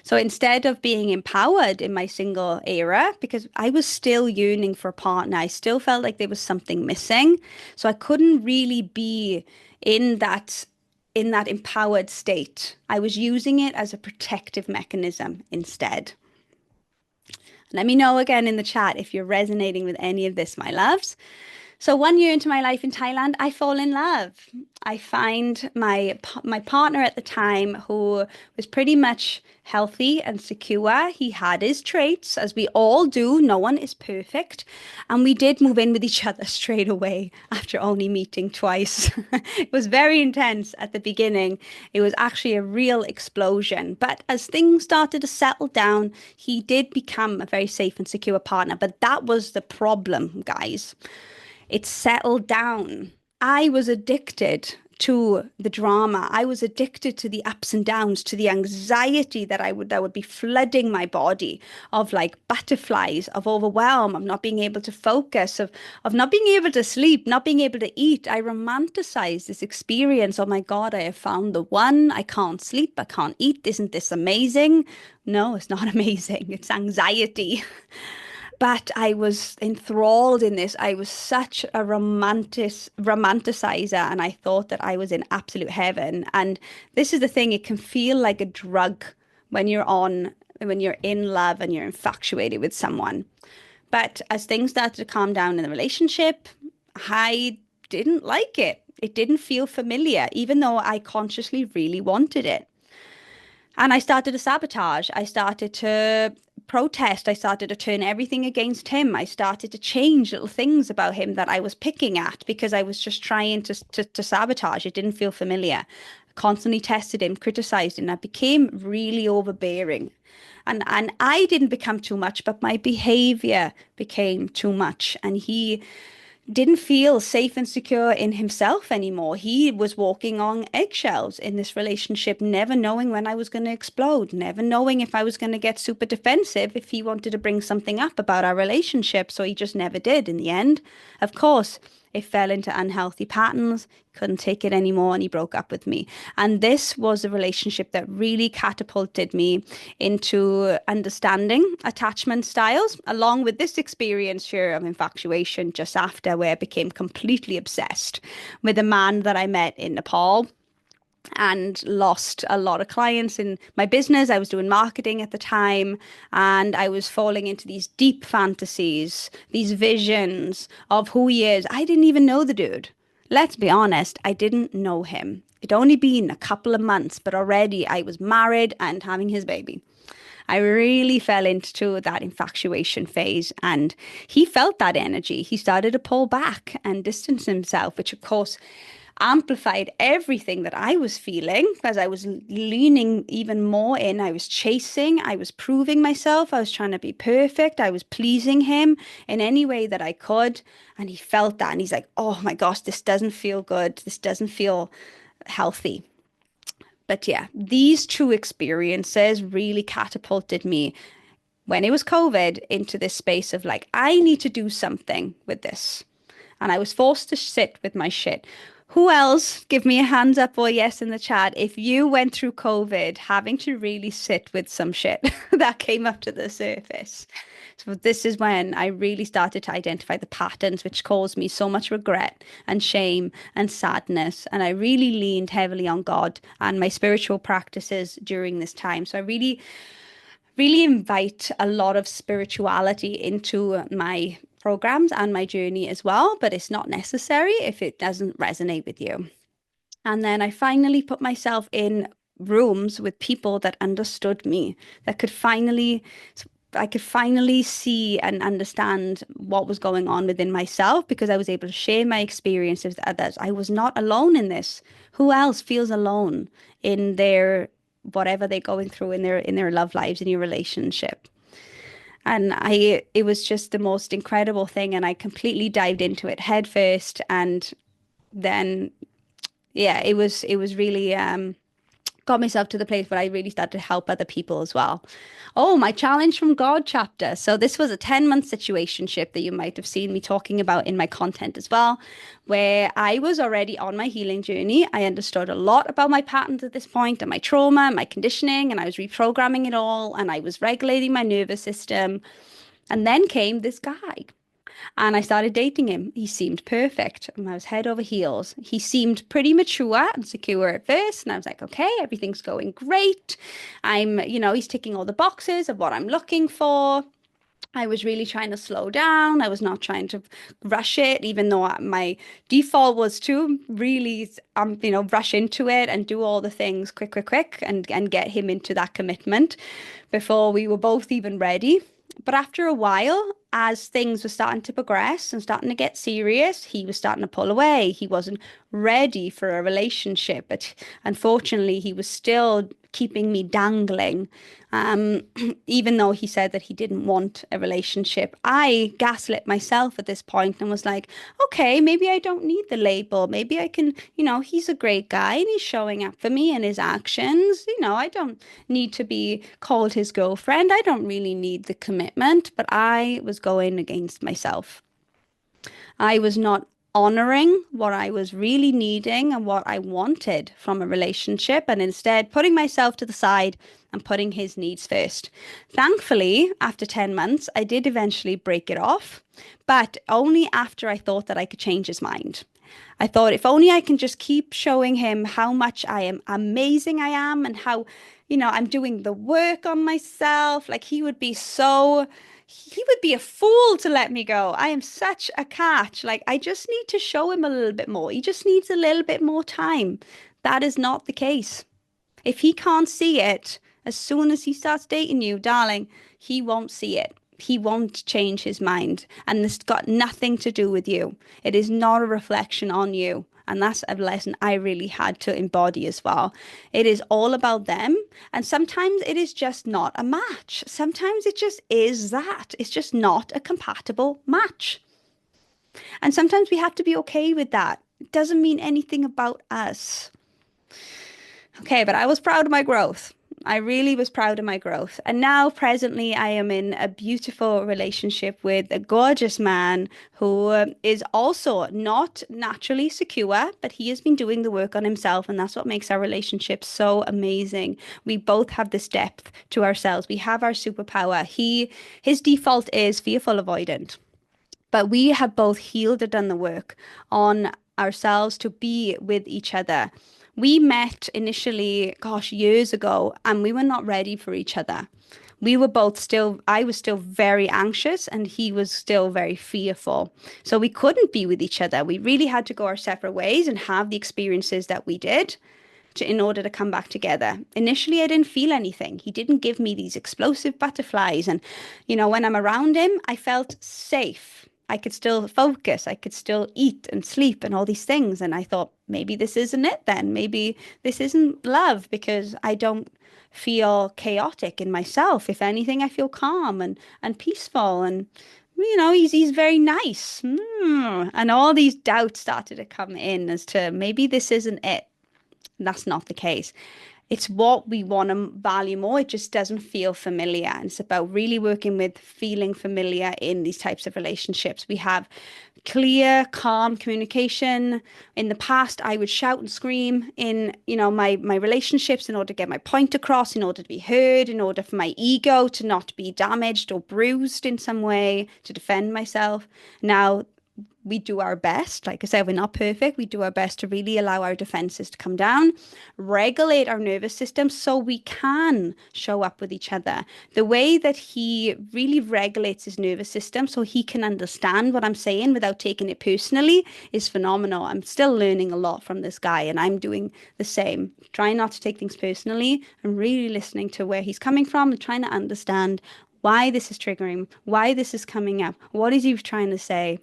A: So instead of being empowered in my single era, because I was still yearning for a partner, I still felt like there was something missing. So I couldn't really be in that empowered state. I was using it as a protective mechanism instead. Let me know again in the chat if you're resonating with any of this, my loves. So 1 year into my life in Thailand, I fall in love. I find my partner at the time who was pretty much healthy and secure. He had his traits, as we all do. No one is perfect. And we did move in with each other straight away after only meeting twice. It was very intense at the beginning. It was actually a real explosion. But as things started to settle down, he did become a very safe and secure partner. But that was the problem, guys. It settled down. I was addicted to the drama. I was addicted to the ups and downs, to the anxiety that would be flooding my body, of like butterflies, of overwhelm, of not being able to focus, of not being able to sleep, not being able to eat. I romanticized this experience. Oh my God, I have found the one. I can't sleep, I can't eat. Isn't this amazing? No, it's not amazing. It's anxiety. But I was enthralled in this. I was such a romanticizer, and I thought that I was in absolute heaven. And this is the thing, it can feel like a drug when you're in love and you're infatuated with someone. But as things started to calm down in the relationship, I didn't like it. It didn't feel familiar, even though I consciously really wanted it. And I started to sabotage. I started to protest. I started to turn everything against him. I started to change little things about him that I was picking at because I was just trying to sabotage. It didn't feel familiar. Constantly tested him, criticized him. I became really overbearing. And I didn't become too much, but my behavior became too much. And he didn't feel safe and secure in himself anymore. He was walking on eggshells in this relationship, never knowing when I was going to explode, never knowing if I was going to get super defensive if he wanted to bring something up about our relationship. So he just never did in the end. Of course, it fell into unhealthy patterns, couldn't take it anymore, and he broke up with me. And this was a relationship that really catapulted me into understanding attachment styles, along with this experience here of infatuation just after, where I became completely obsessed with a man that I met in Nepal and lost a lot of clients in my business. I was doing marketing at the time, and I was falling into these deep fantasies, these visions of who he is. I didn't even know the dude. Let's be honest, I didn't know him. It'd only been a couple of months, but already I was married and having his baby. I really fell into that infatuation phase, and he felt that energy. He started to pull back and distance himself, which of course amplified everything that I was feeling as I was leaning even more in. I was chasing, I was proving myself, I was trying to be perfect, I was pleasing him in any way that I could. And he felt that, and he's like, oh my gosh, this doesn't feel good. This doesn't feel healthy. But yeah, these two experiences really catapulted me when it was COVID into this space of like, I need to do something with this. And I was forced to sit with my shit. Who else? Give me a hands up or yes in the chat if you went through COVID having to really sit with some shit that came up to the surface. So this is when I really started to identify the patterns which caused me so much regret and shame and sadness. And I really leaned heavily on God and my spiritual practices during this time. So I really invite a lot of spirituality into my programs and my journey as well, but it's not necessary if it doesn't resonate with you. And then I finally put myself in rooms with people that understood me, that I could finally see and understand what was going on within myself because I was able to share my experiences with others. I was not alone in this. Who else feels alone in their whatever they're going through in their love lives, in your relationship? And it was just the most incredible thing, and I completely dived into it head first. And then, yeah, it was really got myself to the place where I really started to help other people as well. Oh, my challenge from God chapter. So this was a 10-month situationship that you might have seen me talking about in my content as well, where I was already on my healing journey. I understood a lot about my patterns at this point and my trauma, my conditioning, and I was reprogramming it all, and I was regulating my nervous system. And then came this guy. And I started dating him. He seemed perfect. And I was head over heels. He seemed pretty mature and secure at first. And I was like, okay, everything's going great. He's ticking all the boxes of what I'm looking for. I was really trying to slow down. I was not trying to rush it, even though my default was to really, rush into it and do all the things quick, quick, quick and get him into that commitment before we were both even ready. But after a while, as things were starting to progress and starting to get serious, he was starting to pull away. He wasn't ready for a relationship, but unfortunately, he was still keeping me dangling. Um, Even though he said that he didn't want a relationship, I gaslit myself at this point and was like, okay, maybe I don't need the label. Maybe I can, he's a great guy and he's showing up for me in his actions. I don't need to be called his girlfriend. I don't really need the commitment, but I was going against myself. I was not honoring what I was really needing and what I wanted from a relationship, and instead putting myself to the side and putting his needs first. Thankfully, after 10 months, I did eventually break it off, but only after I thought that I could change his mind. I thought if only I can just keep showing him how much I am amazing I am and how, I'm doing the work on myself, like he would be a fool to let me go. I am such a catch. Like, I just need to show him a little bit more. He just needs a little bit more time. That is not the case. If he can't see it, as soon as he starts dating you, darling, he won't see it. He won't change his mind. And this got nothing to do with you. It is not a reflection on you. And that's a lesson I really had to embody as well. It is all about them. And sometimes it is just not a match. Sometimes it just is that. It's just not a compatible match. And sometimes we have to be okay with that. It doesn't mean anything about us. Okay, but I was proud of my growth. I really was proud of my growth. And now, presently, I am in a beautiful relationship with a gorgeous man who is also not naturally secure, but he has been doing the work on himself. And that's what makes our relationship so amazing. We both have this depth to ourselves. We have our superpower. His default is fearful avoidant. But we have both healed and done the work on ourselves to be with each other. We met initially, gosh, years ago, and we were not ready for each other. We were both still, I was still very anxious and he was still very fearful. So we couldn't be with each other. We really had to go our separate ways and have the experiences that we did in order to come back together. Initially, I didn't feel anything. He didn't give me these explosive butterflies. And, when I'm around him, I felt safe. I could still focus. I could still eat and sleep and all these things. And I thought, maybe this isn't it then. Maybe this isn't love because I don't feel chaotic in myself. If anything, I feel calm and peaceful. And, he's very nice. And all these doubts started to come in as to maybe this isn't it. That's not the case. It's what we want to value more. It just doesn't feel familiar. And it's about really working with feeling familiar in these types of relationships. We have clear, calm communication. In the past, I would shout and scream in, my relationships in order to get my point across, in order to be heard, in order for my ego to not be damaged or bruised in some way, to defend myself. Now, we do our best. Like I said, we're not perfect. We do our best to really allow our defenses to come down, regulate our nervous system so we can show up with each other. The way that he really regulates his nervous system so he can understand what I'm saying without taking it personally is phenomenal. I'm still learning a lot from this guy, and I'm doing the same. Trying not to take things personally and really listening to where he's coming from and trying to understand why this is triggering, why this is coming up, what is he trying to say.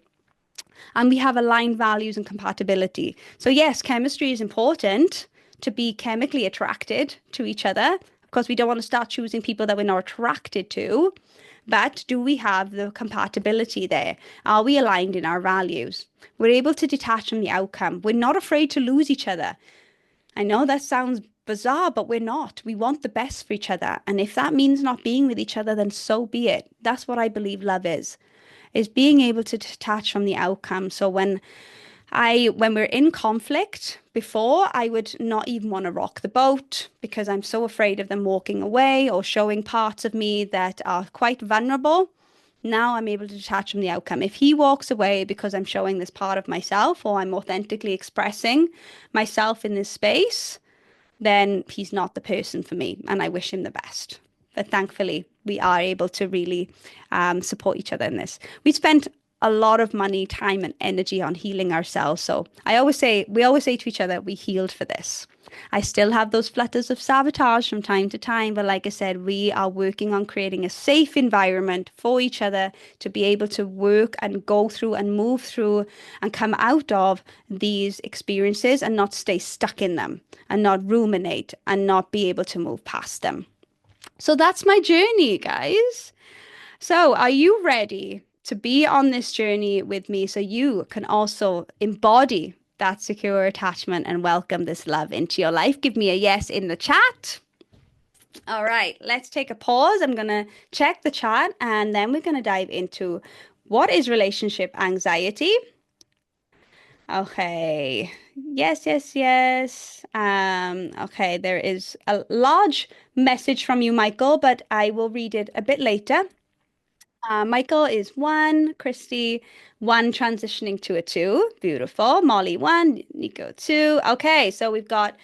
A: And we have aligned values and compatibility. So yes, chemistry is important to be chemically attracted to each other. Of course, we don't want to start choosing people that we're not attracted to. But do we have the compatibility there? Are we aligned in our values? We're able to detach from the outcome. We're not afraid to lose each other. I know that sounds bizarre, but we're not. We want the best for each other. And if that means not being with each other, then so be it. That's what I believe love is being able to detach from the outcome. So when we're in conflict, before I would not even want to rock the boat because I'm so afraid of them walking away or showing parts of me that are quite vulnerable. Now I'm able to detach from the outcome. If he walks away because I'm showing this part of myself or I'm authentically expressing myself in this space, then he's not the person for me, and I wish him the best. But thankfully, we are able to really support each other in this. We spent a lot of money, time, and energy on healing ourselves. So we always say to each other, we healed for this. I still have those flutters of sabotage from time to time, but like I said, we are working on creating a safe environment for each other to be able to work and go through and move through and come out of these experiences and not stay stuck in them and not ruminate and not be able to move past them. So that's my journey, guys. So, are you ready to be on this journey with me so you can also embody that secure attachment and welcome this love into your life? Give me a yes in the chat. All right, let's take a pause. I'm going to check the chat and then we're going to dive into what is relationship anxiety. Okay. Yes, yes, yes. Okay, there is a large message from you, Michael, but I will read it a bit later. Michael is one, Christy one, transitioning to a two. Beautiful. Molly one, Nico two. Okay, so we've got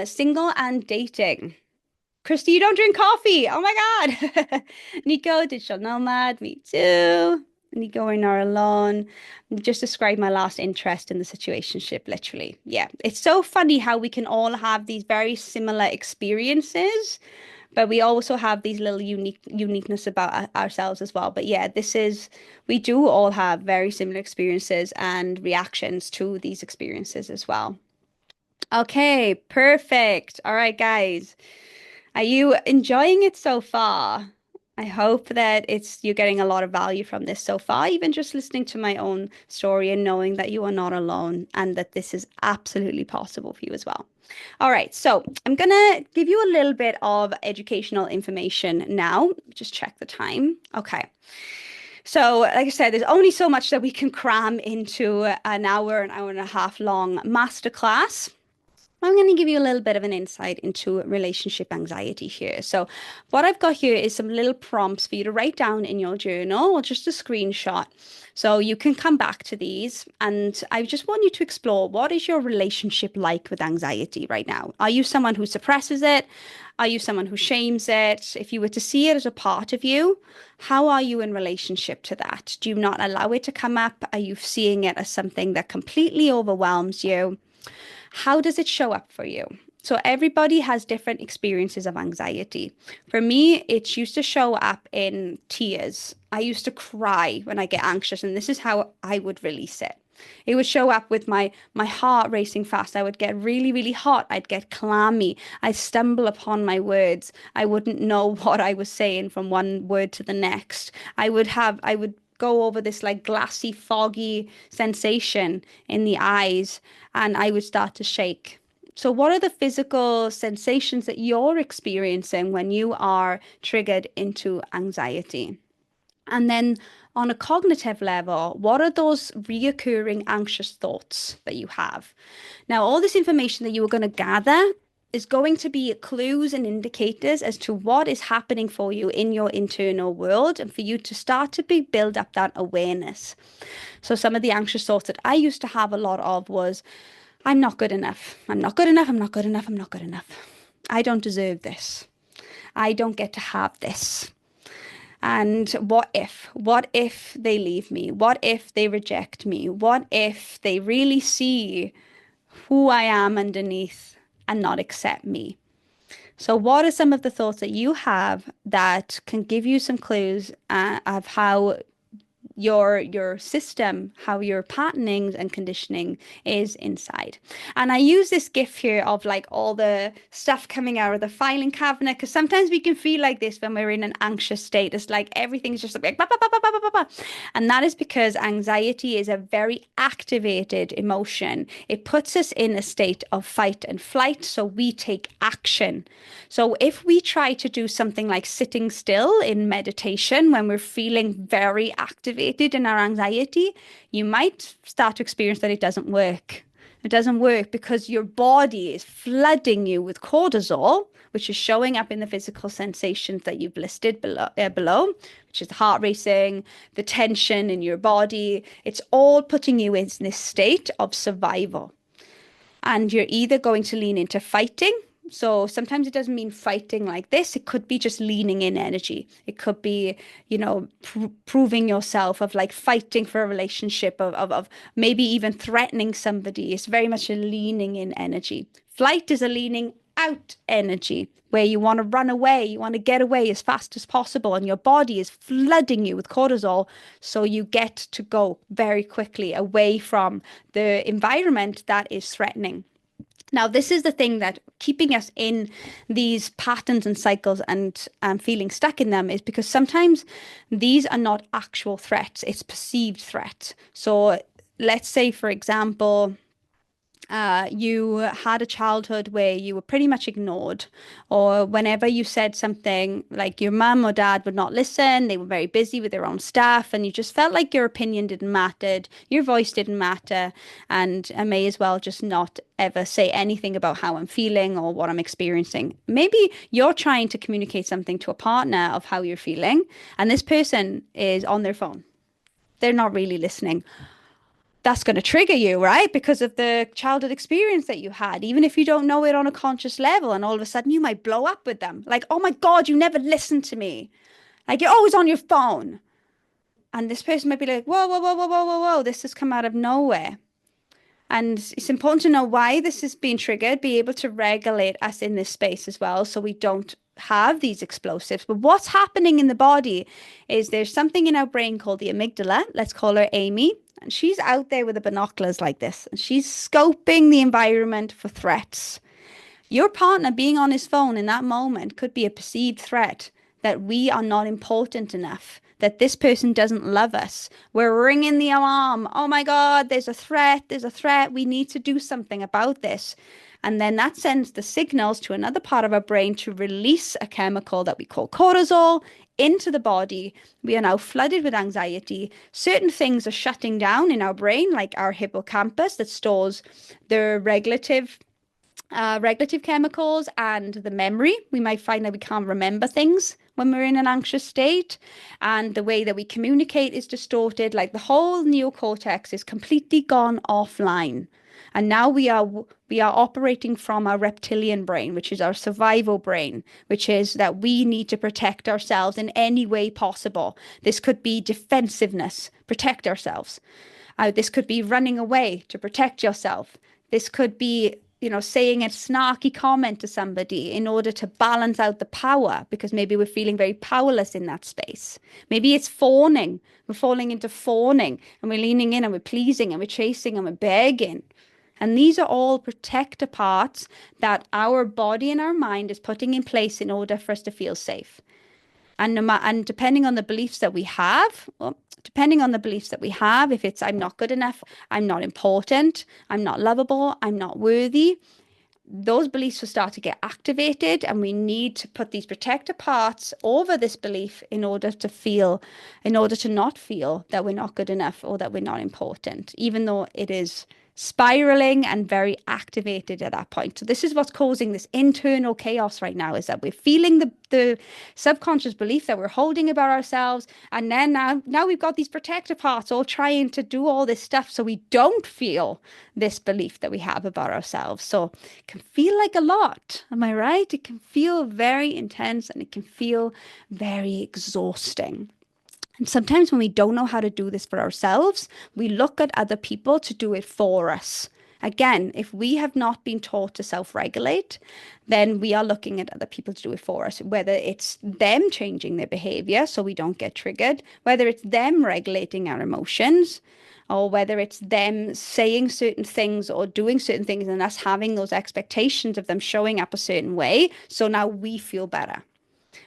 A: single and dating. Christy, you don't drink coffee. Oh my God. Nico, digital nomad. Me too. Nico, we're not alone. Just describe my last interest in the situationship, literally. Yeah. It's so funny how we can all have these very similar experiences, but we also have these little uniqueness about ourselves as well. But yeah, we do all have very similar experiences and reactions to these experiences as well. Okay, perfect. All right, guys. Are you enjoying it so far? I hope that you're getting a lot of value from this so far, even just listening to my own story and knowing that you are not alone and that this is absolutely possible for you as well. All right, so I'm gonna give you a little bit of educational information now. Just check the time. Okay. So, like I said, there's only so much that we can cram into an hour and a half long masterclass. I'm going to give you a little bit of an insight into relationship anxiety here. So, what I've got here is some little prompts for you to write down in your journal or just a screenshot. So, you can come back to these. And I just want you to explore, what is your relationship like with anxiety right now? Are you someone who suppresses it? Are you someone who shames it? If you were to see it as a part of you, how are you in relationship to that? Do you not allow it to come up? Are you seeing it as something that completely overwhelms you? How does it show up for you? So everybody has different experiences of anxiety. For me, it used to show up in tears. I used to cry when I get anxious, and this is how I would release it. It would show up with my heart racing fast. I would get really, really hot. I'd get clammy. I'd stumble upon my words. I wouldn't know what I was saying from one word to the next. I would go over this like glassy, foggy sensation in the eyes, and I would start to shake. So, what are the physical sensations that you're experiencing when you are triggered into anxiety? And then on a cognitive level, what are those reoccurring anxious thoughts that you have? Now, all this information that you are going to gather is going to be clues and indicators as to what is happening for you in your internal world and for you to start to build up that awareness. So some of the anxious thoughts that I used to have a lot of was, I'm not good enough. I'm not good enough. I'm not good enough. I'm not good enough. I don't deserve this. I don't get to have this. And what if? What if they leave me? What if they reject me? What if they really see who I am underneath and not accept me? So, what are some of the thoughts that you have that can give you some clues of how your system, how your patternings and conditioning is inside? And I use this gif here of like all the stuff coming out of the filing cabinet, because sometimes we can feel like this when we're in an anxious state. It's like everything's just like bah, bah, bah, bah, bah, bah, bah. And that is because anxiety is a very activated emotion. It puts us in a state of fight and flight, so we take action. So if we try to do something like sitting still in meditation when we're feeling very activated in our anxiety, you might start to experience that it doesn't work. It doesn't work because your body is flooding you with cortisol, which is showing up in the physical sensations that you've listed below, which is the heart racing, the tension in your body. It's all putting you in this state of survival. And you're either going to lean into fighting, So sometimes it doesn't mean fighting like this. It could be just leaning in energy. It could be, proving yourself, of like fighting for a relationship, of maybe even threatening somebody. It's very much a leaning in energy. Flight is a leaning out energy where you want to run away, you want to get away as fast as possible, and your body is flooding you with cortisol. So you get to go very quickly away from the environment that is threatening. Now, this is the thing that keeping us in these patterns and cycles and feeling stuck in them is because sometimes these are not actual threats, it's perceived threat. So let's say, for example, you had a childhood where you were pretty much ignored, or whenever you said something, like your mum or dad would not listen, they were very busy with their own stuff, and you just felt like your opinion didn't matter, your voice didn't matter, and I may as well just not ever say anything about how I'm feeling or what I'm experiencing. Maybe you're trying to communicate something to a partner of how you're feeling, and this person is on their phone. They're not really listening. That's going to trigger you, right? Because of the childhood experience that you had, even if you don't know it on a conscious level. And all of a sudden, you might blow up with them. Like, oh my God, you never listen to me. Like, you're always on your phone. And this person might be like, whoa, whoa, whoa, whoa, whoa, whoa, whoa. This has come out of nowhere. And it's important to know why this is being triggered, be able to regulate us in this space as well, so we don't have these explosives. But what's happening in the body is there's something in our brain called the amygdala. Let's call her Amy. And she's out there with the binoculars like this, and she's scoping the environment for threats. Your partner being on his phone in that moment could be a perceived threat, that we are not important enough, that this person doesn't love us. We're ringing the alarm. Oh my God, there's a threat. There's a threat. We need to do something about this. And then that sends the signals to another part of our brain to release a chemical that we call cortisol into the body. We are now flooded with anxiety. Certain things are shutting down in our brain, like our hippocampus that stores the regulative chemicals and the memory. We might find that we can't remember things when we're in an anxious state, and the way that we communicate is distorted. Like the whole neocortex is completely gone offline. And now we are operating from our reptilian brain, which is our survival brain, which is that we need to protect ourselves in any way possible. This could be defensiveness, protect ourselves. This could be running away to protect yourself. This could be, saying a snarky comment to somebody in order to balance out the power, because maybe we're feeling very powerless in that space. Maybe it's fawning. We're falling into fawning, and we're leaning in, and we're pleasing, and we're chasing, and we're begging. And these are all protector parts that our body and our mind is putting in place in order for us to feel safe. And depending on the beliefs that we have, if it's I'm not good enough, I'm not important, I'm not lovable, I'm not worthy, those beliefs will start to get activated, and we need to put these protector parts over this belief in order to not feel that we're not good enough or that we're not important, even though it is spiraling and very activated at that point. So this is what's causing this internal chaos right now, is that we're feeling the subconscious belief that we're holding about ourselves, and then now we've got these protective parts all trying to do all this stuff so we don't feel this belief that we have about ourselves. So it can feel like a lot, am I right? It can feel very intense, and it can feel very exhausting. And sometimes when we don't know how to do this for ourselves, we look at other people to do it for us. Again, if we have not been taught to self-regulate, then we are looking at other people to do it for us, whether it's them changing their behavior so we don't get triggered, whether it's them regulating our emotions, or whether it's them saying certain things or doing certain things and us having those expectations of them showing up a certain way. So now we feel better.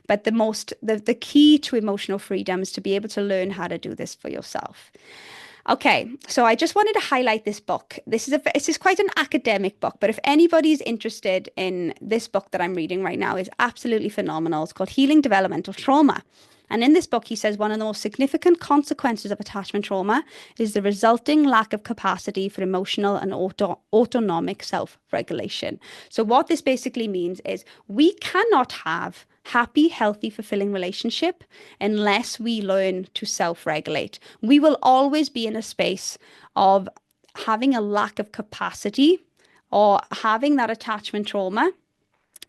A: But the key to emotional freedom is to be able to learn how to do this for yourself. Okay, so I just wanted to highlight this book. This is quite an academic book, but if anybody's interested in this book that I'm reading right now, is absolutely phenomenal. It's called Healing Developmental Trauma. And in this book, he says one of the most significant consequences of attachment trauma is the resulting lack of capacity for emotional and autonomic self-regulation. So what this basically means is we cannot have happy, healthy, fulfilling relationship unless we learn to self-regulate. We will always be in a space of having a lack of capacity or having that attachment trauma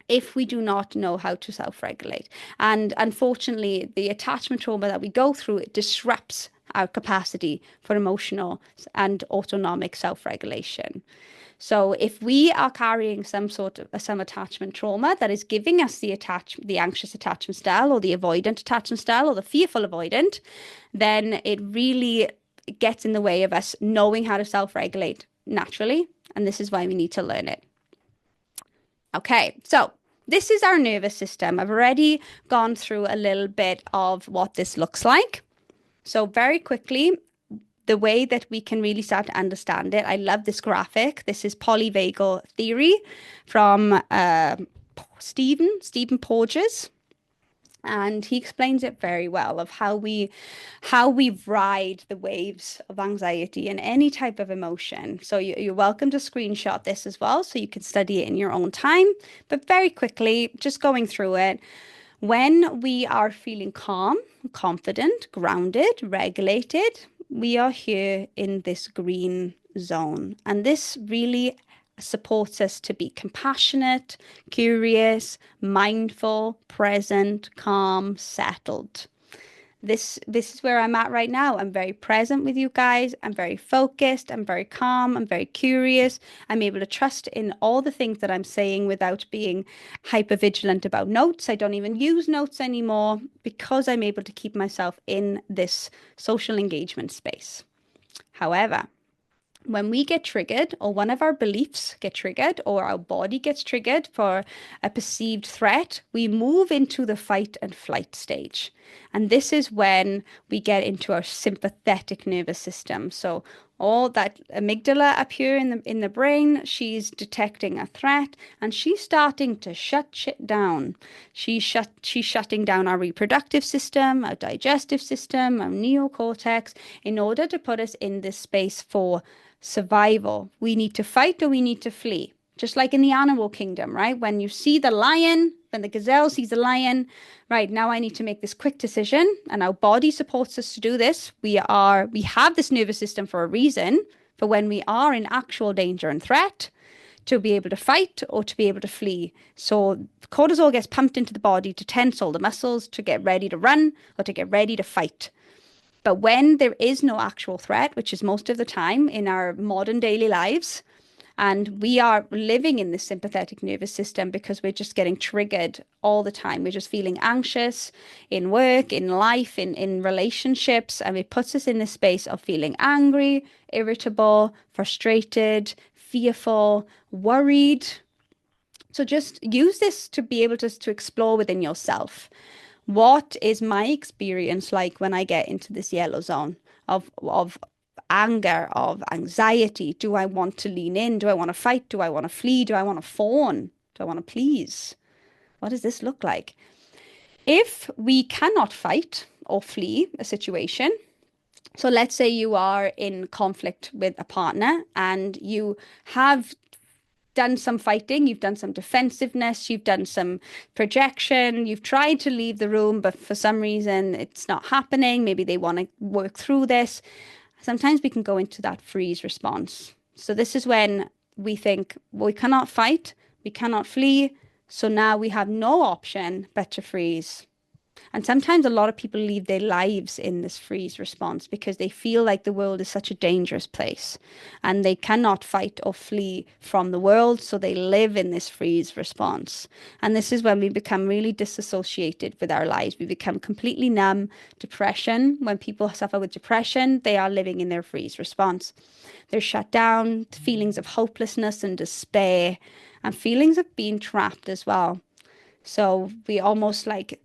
A: if we do not know how to self-regulate. And unfortunately, the attachment trauma that we go through, it disrupts our capacity for emotional and autonomic self-regulation. So if we are carrying some attachment trauma that is giving us the anxious attachment style or the avoidant attachment style or the fearful avoidant, then it really gets in the way of us knowing how to self-regulate naturally. And this is why we need to learn it. Okay, so this is our nervous system. I've already gone through a little bit of what this looks like. So very quickly, the way that we can really start to understand it. I love this graphic. This is polyvagal theory from Stephen Porges. And he explains it very well of how we ride the waves of anxiety and any type of emotion. So you're welcome to screenshot this as well, so you can study it in your own time. But very quickly, just going through it, when we are feeling calm, confident, grounded, regulated, we are here in this green zone. And this really supports us to be compassionate, curious, mindful, present, calm, settled. This is where I'm at right now. I'm very present with you guys. I'm very focused. I'm very calm. I'm very curious. I'm able to trust in all the things that I'm saying without being hyper vigilant about notes. I don't even use notes anymore because I'm able to keep myself in this social engagement space. However, when we get triggered or one of our beliefs get triggered or our body gets triggered for a perceived threat, we move into the fight and flight stage. And this is when we get into our sympathetic nervous system. So all that amygdala up here in the brain, she's detecting a threat and she's starting to shut shit down. She's shutting down our reproductive system, our digestive system, our neocortex, in order to put us in this space for survival. We need to fight or we need to flee. Just like in the animal kingdom, right? When you see the lion, when the gazelle sees the lion, right, now I need to make this quick decision, and our body supports us to do this. We have this nervous system for a reason, for when we are in actual danger and threat, to be able to fight or to be able to flee. So cortisol gets pumped into the body to tense all the muscles, to get ready to run or to get ready to fight. But when there is no actual threat, which is most of the time in our modern daily lives, and we are living in this sympathetic nervous system because we're just getting triggered all the time. We're just feeling anxious in work, in life, in relationships. And it puts us in this space of feeling angry, irritable, frustrated, fearful, worried. So just use this to be able to explore within yourself. What is my experience like when I get into this yellow zone of anger, of anxiety? Do I want to lean in? Do I want to fight? Do I want to flee? Do I want to fawn? Do I want to please? What does this look like? If we cannot fight or flee a situation, so let's say you are in conflict with a partner and you have done some fighting, you've done some defensiveness, you've done some projection, you've tried to leave the room, but for some reason it's not happening. Maybe they want to work through this. Sometimes we can go into that freeze response. So this is when we think, well, we cannot fight, we cannot flee, so now we have no option but to freeze. And sometimes a lot of people leave their lives in this freeze response because they feel like the world is such a dangerous place and they cannot fight or flee from the world. So they live in this freeze response. And this is when we become really disassociated with our lives. We become completely numb. Depression, when people suffer with depression, they are living in their freeze response. They're shut down, feelings of hopelessness and despair, and feelings of being trapped as well. So we almost like,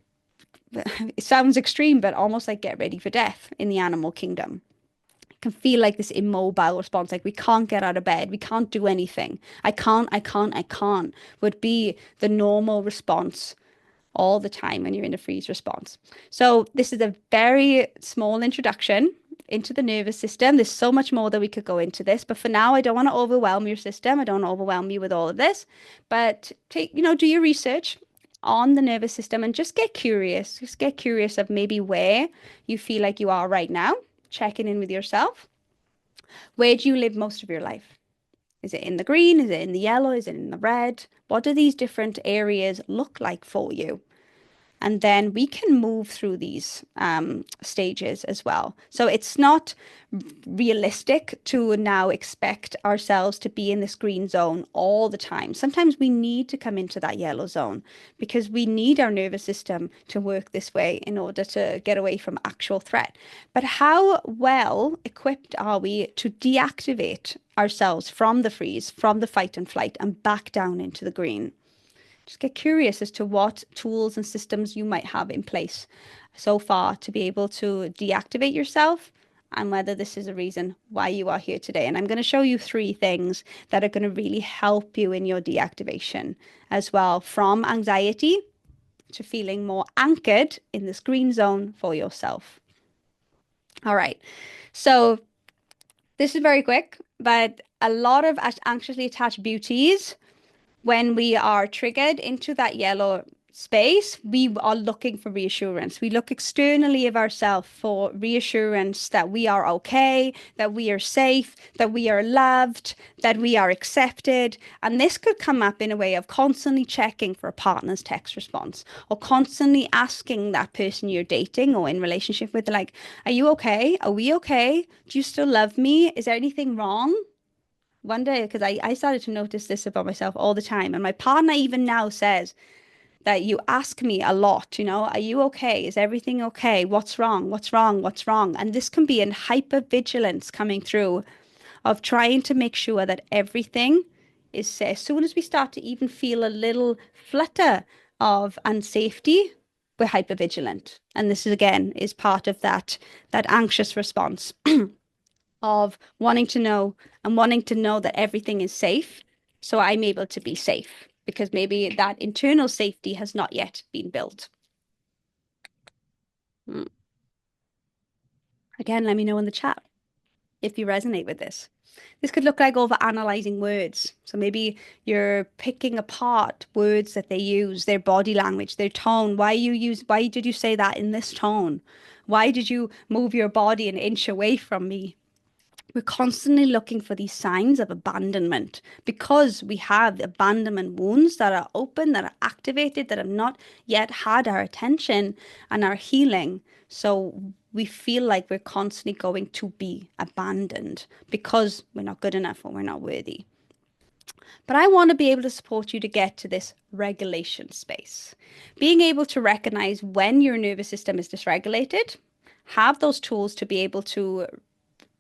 A: it sounds extreme, but almost like get ready for death in the animal kingdom. It can feel like this immobile response, like we can't get out of bed, we can't do anything. I can't would be the normal response all the time when you're in a freeze response. So this is a very small introduction into the nervous system. There's so much more that we could go into this, but for now, I don't want to overwhelm your system. I don't want to overwhelm you with all of this, but do your research on the nervous system and just get curious. Just get curious of maybe where you feel like you are right now, checking in with yourself. Where do you live most of your life? Is it in the green? Is it in the yellow? Is it in the red? What do these different areas look like for you? And then we can move through these stages as well. So it's not realistic to now expect ourselves to be in this green zone all the time. Sometimes we need to come into that yellow zone because we need our nervous system to work this way in order to get away from actual threat. But how well equipped are we to deactivate ourselves from the freeze, from the fight and flight, and back down into the green? Just get curious as to what tools and systems you might have in place so far to be able to deactivate yourself and whether this is a reason why you are here today. And I'm going to show you three things that are going to really help you in your deactivation as well, from anxiety to feeling more anchored in this green zone for yourself. All right. So this is very quick, but a lot of anxiously attached beauties, when we are triggered into that yellow space, we are looking for reassurance. We look externally of ourselves for reassurance that we are okay, that we are safe, that we are loved, that we are accepted. And this could come up in a way of constantly checking for a partner's text response or constantly asking that person you're dating or in relationship with, like, are you okay? Are we okay? Do you still love me? Is there anything wrong? One day, because I started to notice this about myself all the time. And my partner even now says that you ask me a lot, are you okay? Is everything okay? What's wrong? What's wrong? What's wrong? And this can be in hypervigilance coming through of trying to make sure that everything is safe. As soon as we start to even feel a little flutter of unsafety, we're hypervigilant. And this is again is part of that anxious response of wanting to know and wanting to know that everything is safe. So I'm able to be safe because maybe that internal safety has not yet been built. Mm. Again, let me know in the chat if you resonate with this. This could look like over analyzing words. So maybe you're picking apart words that they use, their body language, their tone. Why did you say that in this tone? Why did you move your body an inch away from me? We're constantly looking for these signs of abandonment because we have abandonment wounds that are open, that are activated, that have not yet had our attention and our healing. So we feel like we're constantly going to be abandoned because we're not good enough or we're not worthy. But I want to be able to support you to get to this regulation space. Being able to recognize when your nervous system is dysregulated, have those tools to be able to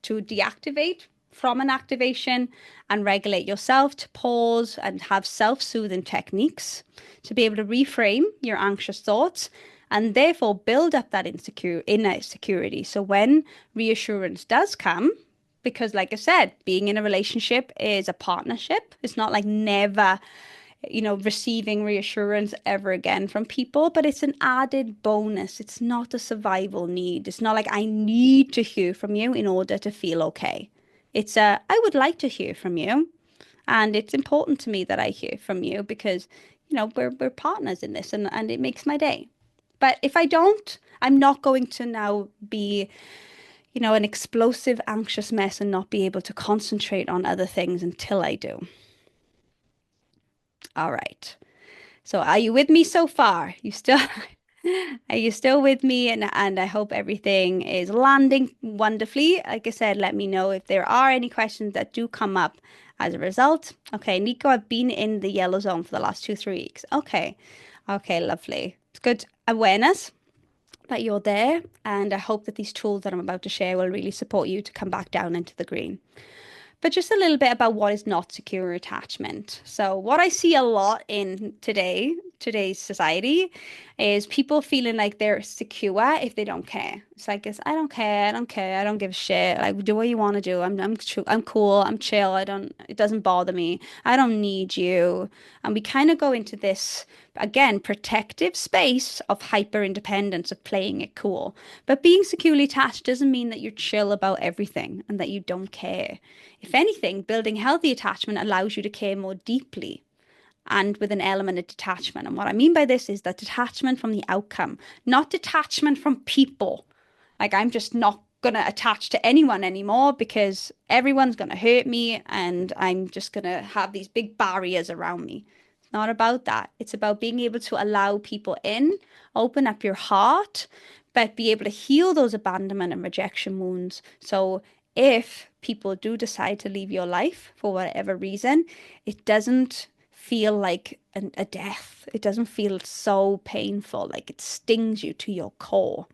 A: deactivate from an activation and regulate yourself, to pause and have self-soothing techniques to be able to reframe your anxious thoughts and therefore build up that inner security. So when reassurance does come, because like I said, being in a relationship is a partnership. It's not like never receiving reassurance ever again from people, but it's an added bonus. It's not a survival need. It's not like I need to hear from you in order to feel okay. It's I would like to hear from you. And it's important to me that I hear from you because, we're partners in this and it makes my day. But if I don't, I'm not going to now be, an explosive, anxious mess and not be able to concentrate on other things until I do. All right. So are you with me so far? You still are you still with me? And I hope everything is landing wonderfully. Like I said, let me know if there are any questions that do come up as a result. Okay, Nico, I've been in the yellow zone for the last 2, 3 weeks. Okay. Okay, lovely. It's good awareness that you're there. And I hope that these tools that I'm about to share will really support you to come back down into the green. But just a little bit about what is not secure attachment. So what I see a lot in today's society is people feeling like they're secure if they don't care. It's like it's, I don't care, I don't care, I don't give a shit. Like do what you want to do. I'm cool, I'm chill. It doesn't bother me. I don't need you. And we kind of go into this again protective space of hyper independence of playing it cool. But being securely attached doesn't mean that you're chill about everything and that you don't care. If anything, building healthy attachment allows you to care more deeply and with an element of detachment. And what I mean by this is that detachment from the outcome, not detachment from people. Like I'm just not gonna attach to anyone anymore because everyone's gonna hurt me and I'm just gonna have these big barriers around me. It's not about that. It's about being able to allow people in, open up your heart, but be able to heal those abandonment and rejection wounds. So if people do decide to leave your life for whatever reason, it doesn't feel like a death. It doesn't feel so painful, like it stings you to your core.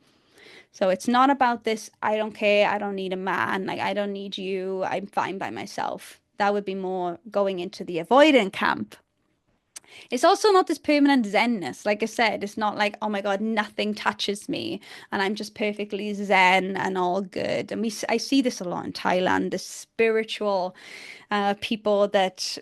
A: So it's not about this, I don't care, I don't need a man, like I don't need you, I'm fine by myself. That would be more going into the avoidant camp. It's also not this permanent zenness. Like I said, it's not like, oh my God, nothing touches me and I'm just perfectly zen and all good. And I see this a lot in Thailand, the spiritual people that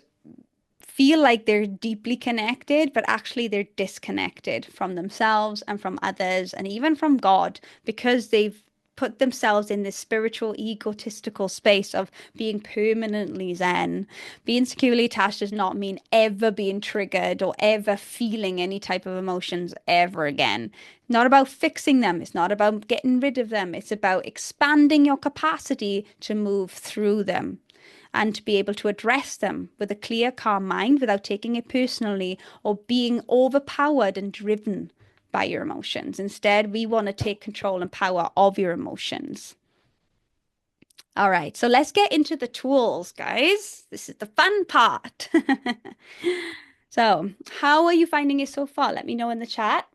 A: feel like they're deeply connected, but actually they're disconnected from themselves and from others and even from God because they've put themselves in this spiritual, egotistical space of being permanently zen. Being securely attached does not mean ever being triggered or ever feeling any type of emotions ever again. Not about fixing them. It's not about getting rid of them. It's about expanding your capacity to move through them and to be able to address them with a clear, calm mind without taking it personally or being overpowered and driven by your emotions. Instead, we want to take control and power of your emotions. All right, so let's get into the tools, guys. This is the fun part. So, how are you finding it so far? Let me know in the chat.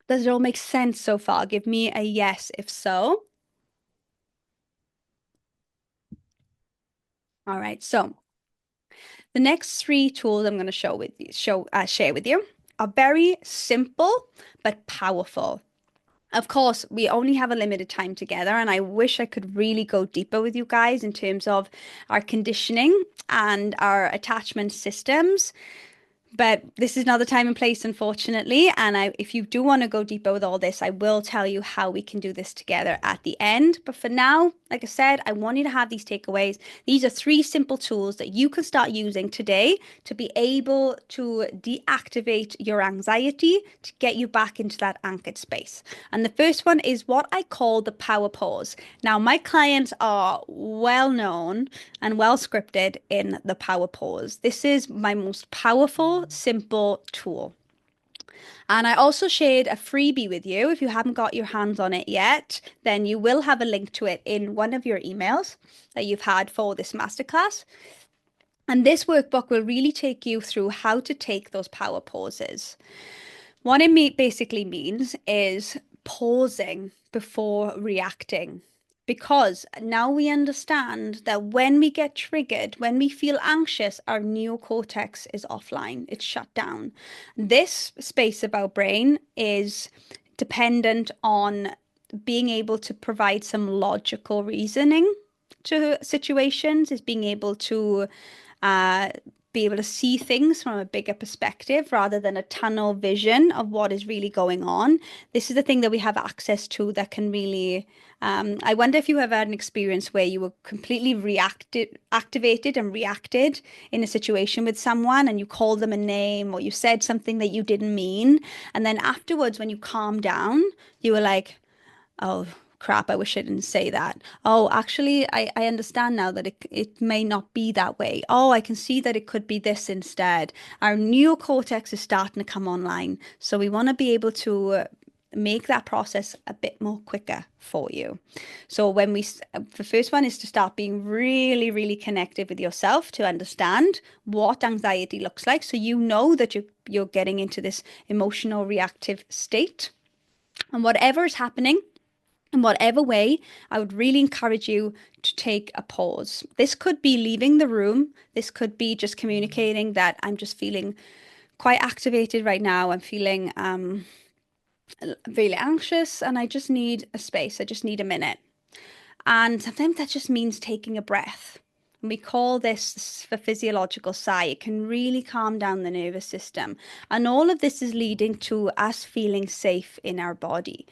A: Does it all make sense so far? Give me a yes if so. All right, so the next three tools I'm going to share with you are very simple but powerful. Of course, we only have a limited time together, and I wish I could really go deeper with you guys in terms of our conditioning and our attachment systems. But this is not the time and place, unfortunately. And if you do want to go deeper with all this, I will tell you how we can do this together at the end. But for now, like I said, I want you to have these takeaways. These are three simple tools that you can start using today to be able to deactivate your anxiety to get you back into that anchored space. And the first one is what I call the power pause. Now, my clients are well known and well scripted in the power pause. This is my most powerful, simple tool. And I also shared a freebie with you. If you haven't got your hands on it yet, then you will have a link to it in one of your emails that you've had for this masterclass. And this workbook will really take you through how to take those power pauses. What it basically means is pausing before reacting. Because now we understand that when we get triggered, when we feel anxious, our neocortex is offline, it's shut down. This space of our brain is dependent on being able to provide some logical reasoning to situations, is being able to uh, be able to see things from a bigger perspective rather than a tunnel vision of what is really going on. This is the thing that we have access to that can really. I wonder if you ever had an experience where you were completely activated and reacted in a situation with someone and you called them a name or you said something that you didn't mean. And then afterwards, when you calmed down, you were like, oh crap, I wish I didn't say that. Oh, actually, I understand now that it may not be that way. Oh, I can see that it could be this instead. Our neocortex is starting to come online. So we want to be able to make that process a bit more quicker for you. So the first one is to start being really, really connected with yourself to understand what anxiety looks like. So you know that you're getting into this emotional reactive state. And whatever is happening, in whatever way, I would really encourage you to take a pause. This could be leaving the room. This could be just communicating that I'm just feeling quite activated right now. I'm feeling really anxious and I just need a space. I just need a minute. And sometimes that just means taking a breath. And we call this the physiological sigh. It can really calm down the nervous system. And all of this is leading to us feeling safe in our body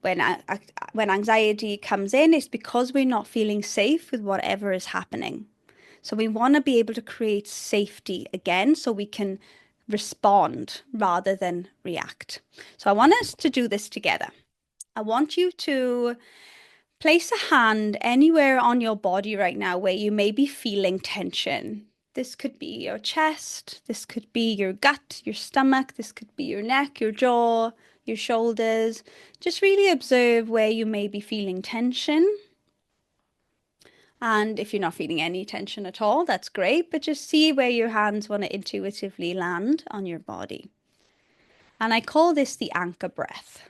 A: when anxiety comes in, it's because we're not feeling safe with whatever is happening. So we want to be able to create safety again so we can respond rather than react. So I want us to do this together. I want you to place a hand anywhere on your body right now where you may be feeling tension. This could be your chest, this could be your gut, your stomach, this could be your neck, your jaw, your shoulders. Just really observe where you may be feeling tension. And if you're not feeling any tension at all, that's great, but just see where your hands want to intuitively land on your body. And I call this the anchor breath.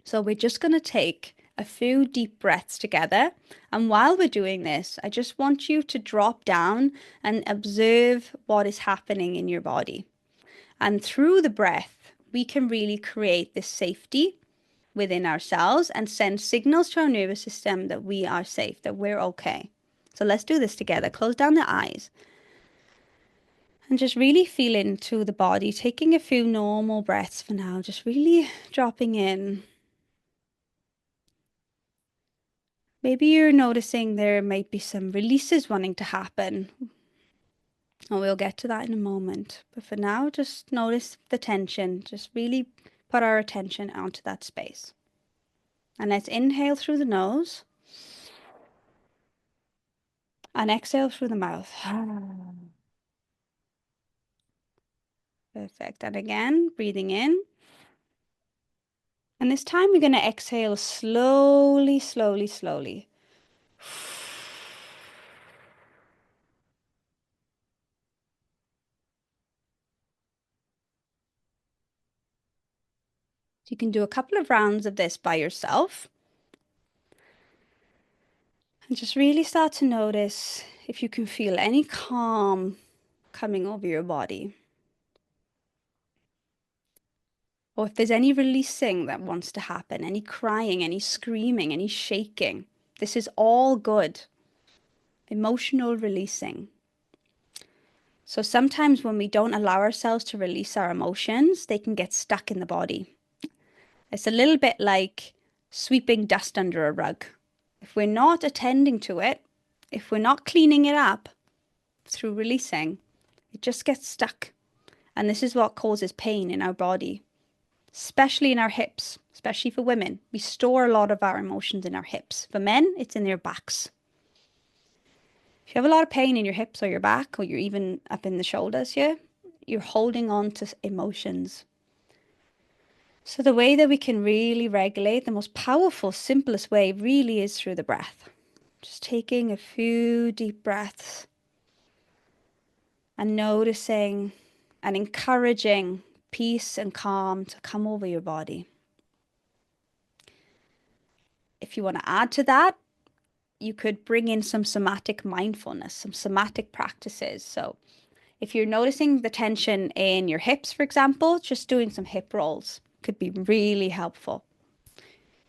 A: So we're just going to take a few deep breaths together. And while we're doing this, I just want you to drop down and observe what is happening in your body. And through the breath, we can really create this safety within ourselves and send signals to our nervous system that we are safe, that we're okay. So let's do this together. Close down the eyes and just really feel into the body, taking a few normal breaths for now, just really dropping in. Maybe you're noticing there might be some releases wanting to happen. And we'll get to that in a moment. But for now, just notice the tension. Just really put our attention onto that space. And let's inhale through the nose and exhale through the mouth. Perfect. And again, breathing in. And this time we're going to exhale slowly, slowly, slowly. You can do a couple of rounds of this by yourself. And just really start to notice if you can feel any calm coming over your body. Or if there's any releasing that wants to happen, any crying, any screaming, any shaking. This is all good. Emotional releasing. So sometimes when we don't allow ourselves to release our emotions, they can get stuck in the body. It's a little bit like sweeping dust under a rug. If we're not attending to it, if we're not cleaning it up through releasing, it just gets stuck. And this is what causes pain in our body, especially in our hips, especially for women. We store a lot of our emotions in our hips. For men, it's in their backs. If you have a lot of pain in your hips or your back, or you're even up in the shoulders here, you're holding on to emotions. So the way that we can really regulate, the most powerful, simplest way really is through the breath. Just taking a few deep breaths and noticing and encouraging peace and calm to come over your body. If you want to add to that, you could bring in some somatic mindfulness, some somatic practices. So if you're noticing the tension in your hips, for example, just doing some hip rolls could be really helpful.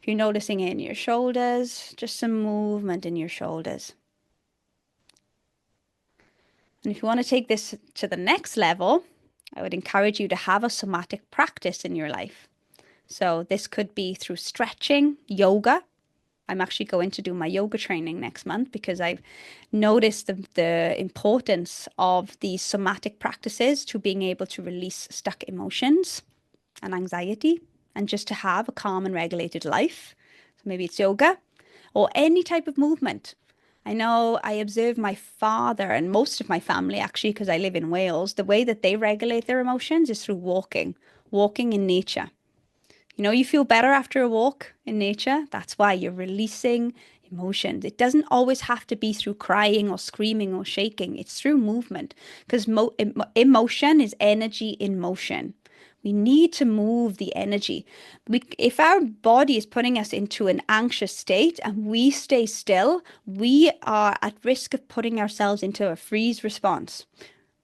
A: If you're noticing it in your shoulders, just some movement in your shoulders. And if you want to take this to the next level, I would encourage you to have a somatic practice in your life. So this could be through stretching, yoga. I'm actually going to do my yoga training next month because I've noticed the importance of these somatic practices to being able to release stuck emotions and anxiety and just to have a calm and regulated life. So maybe it's yoga or any type of movement. I know I observe my father and most of my family, actually, because I live in Wales, the way that they regulate their emotions is through walking, walking in nature. You know, you feel better after a walk in nature. That's why you're releasing emotions. It doesn't always have to be through crying or screaming or shaking. It's through movement because emotion is energy in motion. We need to move the energy. If our body is putting us into an anxious state and we stay still, we are at risk of putting ourselves into a freeze response.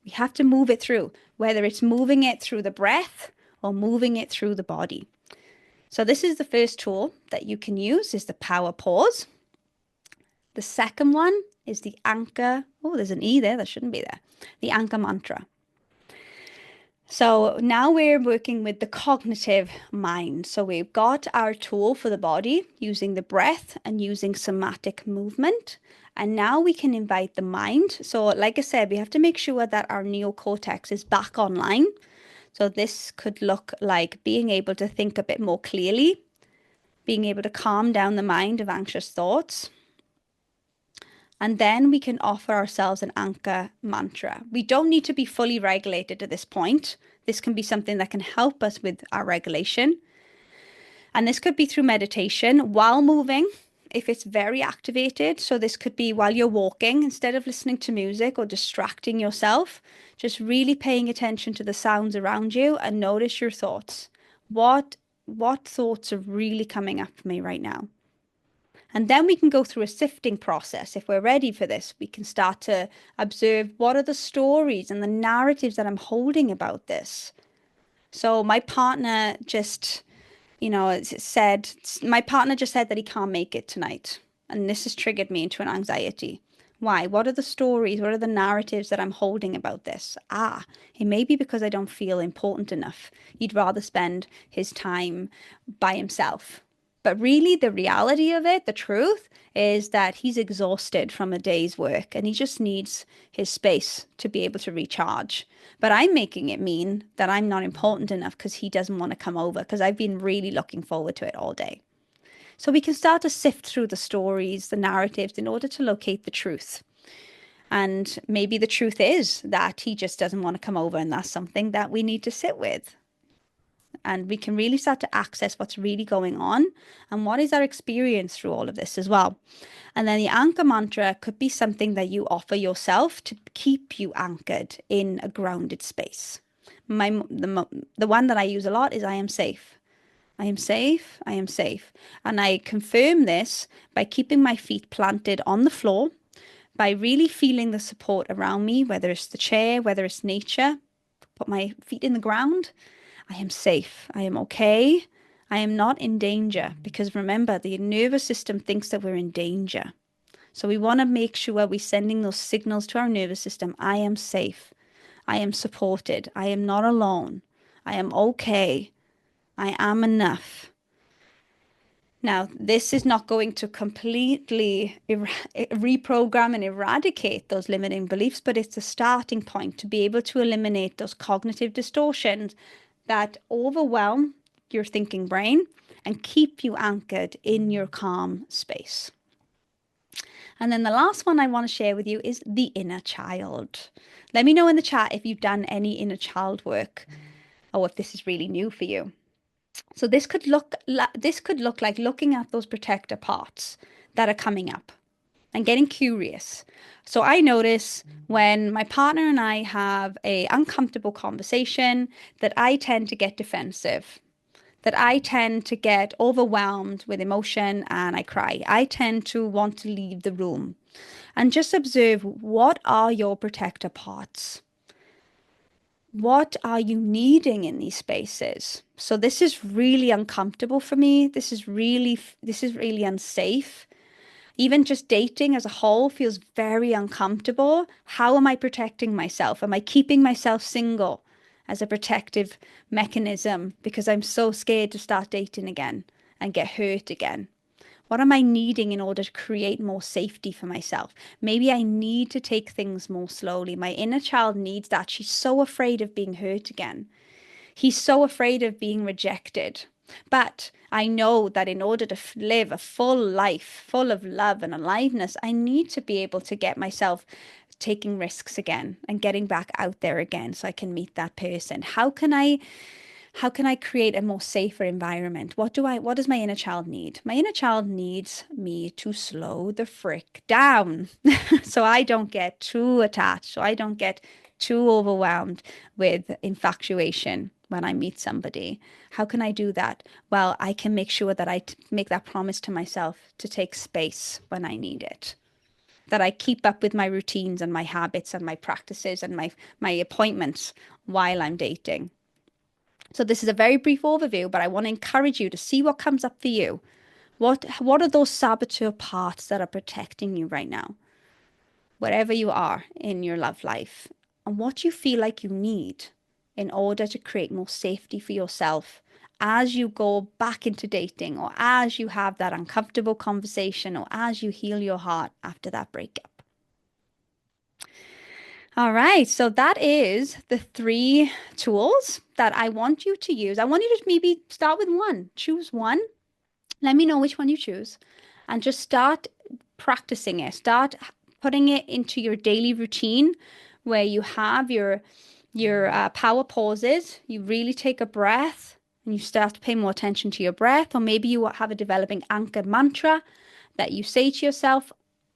A: We have to move it through, whether it's moving it through the breath or moving it through the body. So this is the first tool that you can use is the power pause. The second one is the anchor. Oh, there's an E there. That shouldn't be there. The anchor mantra. So now we're working with the cognitive mind. So we've got our tool for the body using the breath and using somatic movement. And now we can invite the mind. So like I said, we have to make sure that our neocortex is back online. So this could look like being able to think a bit more clearly, being able to calm down the mind of anxious thoughts. And then we can offer ourselves an anchor mantra. We don't need to be fully regulated at this point. This can be something that can help us with our regulation. And this could be through meditation while moving, if it's very activated. So this could be while you're walking, instead of listening to music or distracting yourself, just really paying attention to the sounds around you and notice your thoughts. What thoughts are really coming up for me right now? And then we can go through a sifting process. If we're ready for this, we can start to observe what are the stories and the narratives that I'm holding about this. So my partner just said, my partner just said that he can't make it tonight. And this has triggered me into an anxiety. Why? What are the stories? What are the narratives that I'm holding about this? It may be because I don't feel important enough. He'd rather spend his time by himself. But really, the reality of it, the truth, is that he's exhausted from a day's work and he just needs his space to be able to recharge. But I'm making it mean that I'm not important enough because he doesn't want to come over, because I've been really looking forward to it all day. So we can start to sift through the stories, the narratives, in order to locate the truth. And maybe the truth is that he just doesn't want to come over, and that's something that we need to sit with. And we can really start to access what's really going on and what is our experience through all of this as well. And then the anchor mantra could be something that you offer yourself to keep you anchored in a grounded space. The one that I use a lot is I am safe. I am safe. I am safe. And I confirm this by keeping my feet planted on the floor, by really feeling the support around me, whether it's the chair, whether it's nature, put my feet in the ground. I am safe. I am okay. I am not in danger, because remember, the nervous system thinks that we're in danger. So we want to make sure we're sending those signals to our nervous system. I am safe. I am supported. I am not alone. I am okay. I am enough. Now, this is not going to completely reprogram and eradicate those limiting beliefs, but it's a starting point to be able to eliminate those cognitive distortions that overwhelm your thinking brain and keep you anchored in your calm space. And then the last one I want to share with you is the inner child. Let me know in the chat if you've done any inner child work or if this is really new for you. So this could look like looking at those protector parts that are coming up and getting curious. So I notice when my partner and I have a uncomfortable conversation that I tend to get defensive, that I tend to get overwhelmed with emotion and I cry. I tend to want to leave the room. And just observe, what are your protector parts? What are you needing in these spaces? So this is really uncomfortable for me. This is really unsafe. Even just dating as a whole feels very uncomfortable. How am I protecting myself? Am I keeping myself single as a protective mechanism because I'm so scared to start dating again and get hurt again? What am I needing in order to create more safety for myself? Maybe I need to take things more slowly. My inner child needs that. She's so afraid of being hurt again. He's so afraid of being rejected. But I know that in order to live a full life, full of love and aliveness, I need to be able to get myself taking risks again and getting back out there again so I can meet that person. How can I create a more safer environment? What does my inner child need? My inner child needs me to slow the frick down so I don't get too attached, so I don't get too overwhelmed with infatuation when I meet somebody. How can I do that? Well, I can make sure that I make that promise to myself to take space when I need it. That I keep up with my routines and my habits and my practices and my appointments while I'm dating. So this is a very brief overview, but I want to encourage you to see what comes up for you. What are those saboteur parts that are protecting you right now, wherever you are in your love life, and what you feel like you need in order to create more safety for yourself as you go back into dating, or as you have that uncomfortable conversation, or as you heal your heart after that breakup. All right, so that is the 3 tools that I want you to use. I want you to maybe start with one. Choose one Let me know which one you choose and just start practicing it. Start putting it into your daily routine where you have your power pauses. You really take a breath and you start to pay more attention to your breath. Or maybe you have a developing anchor mantra that you say to yourself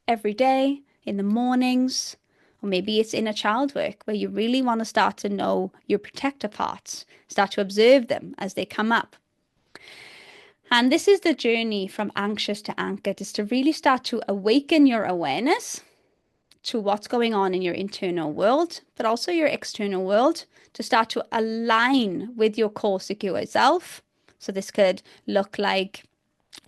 A: every day in the mornings. Or maybe it's inner child work where you really want to start to know your protector parts, start to observe them as they come up. And this is the journey from anxious to anchored, is to really start to awaken your awareness to what's going on in your internal world, but also your external world, to start to align with your core secure self. So this could look like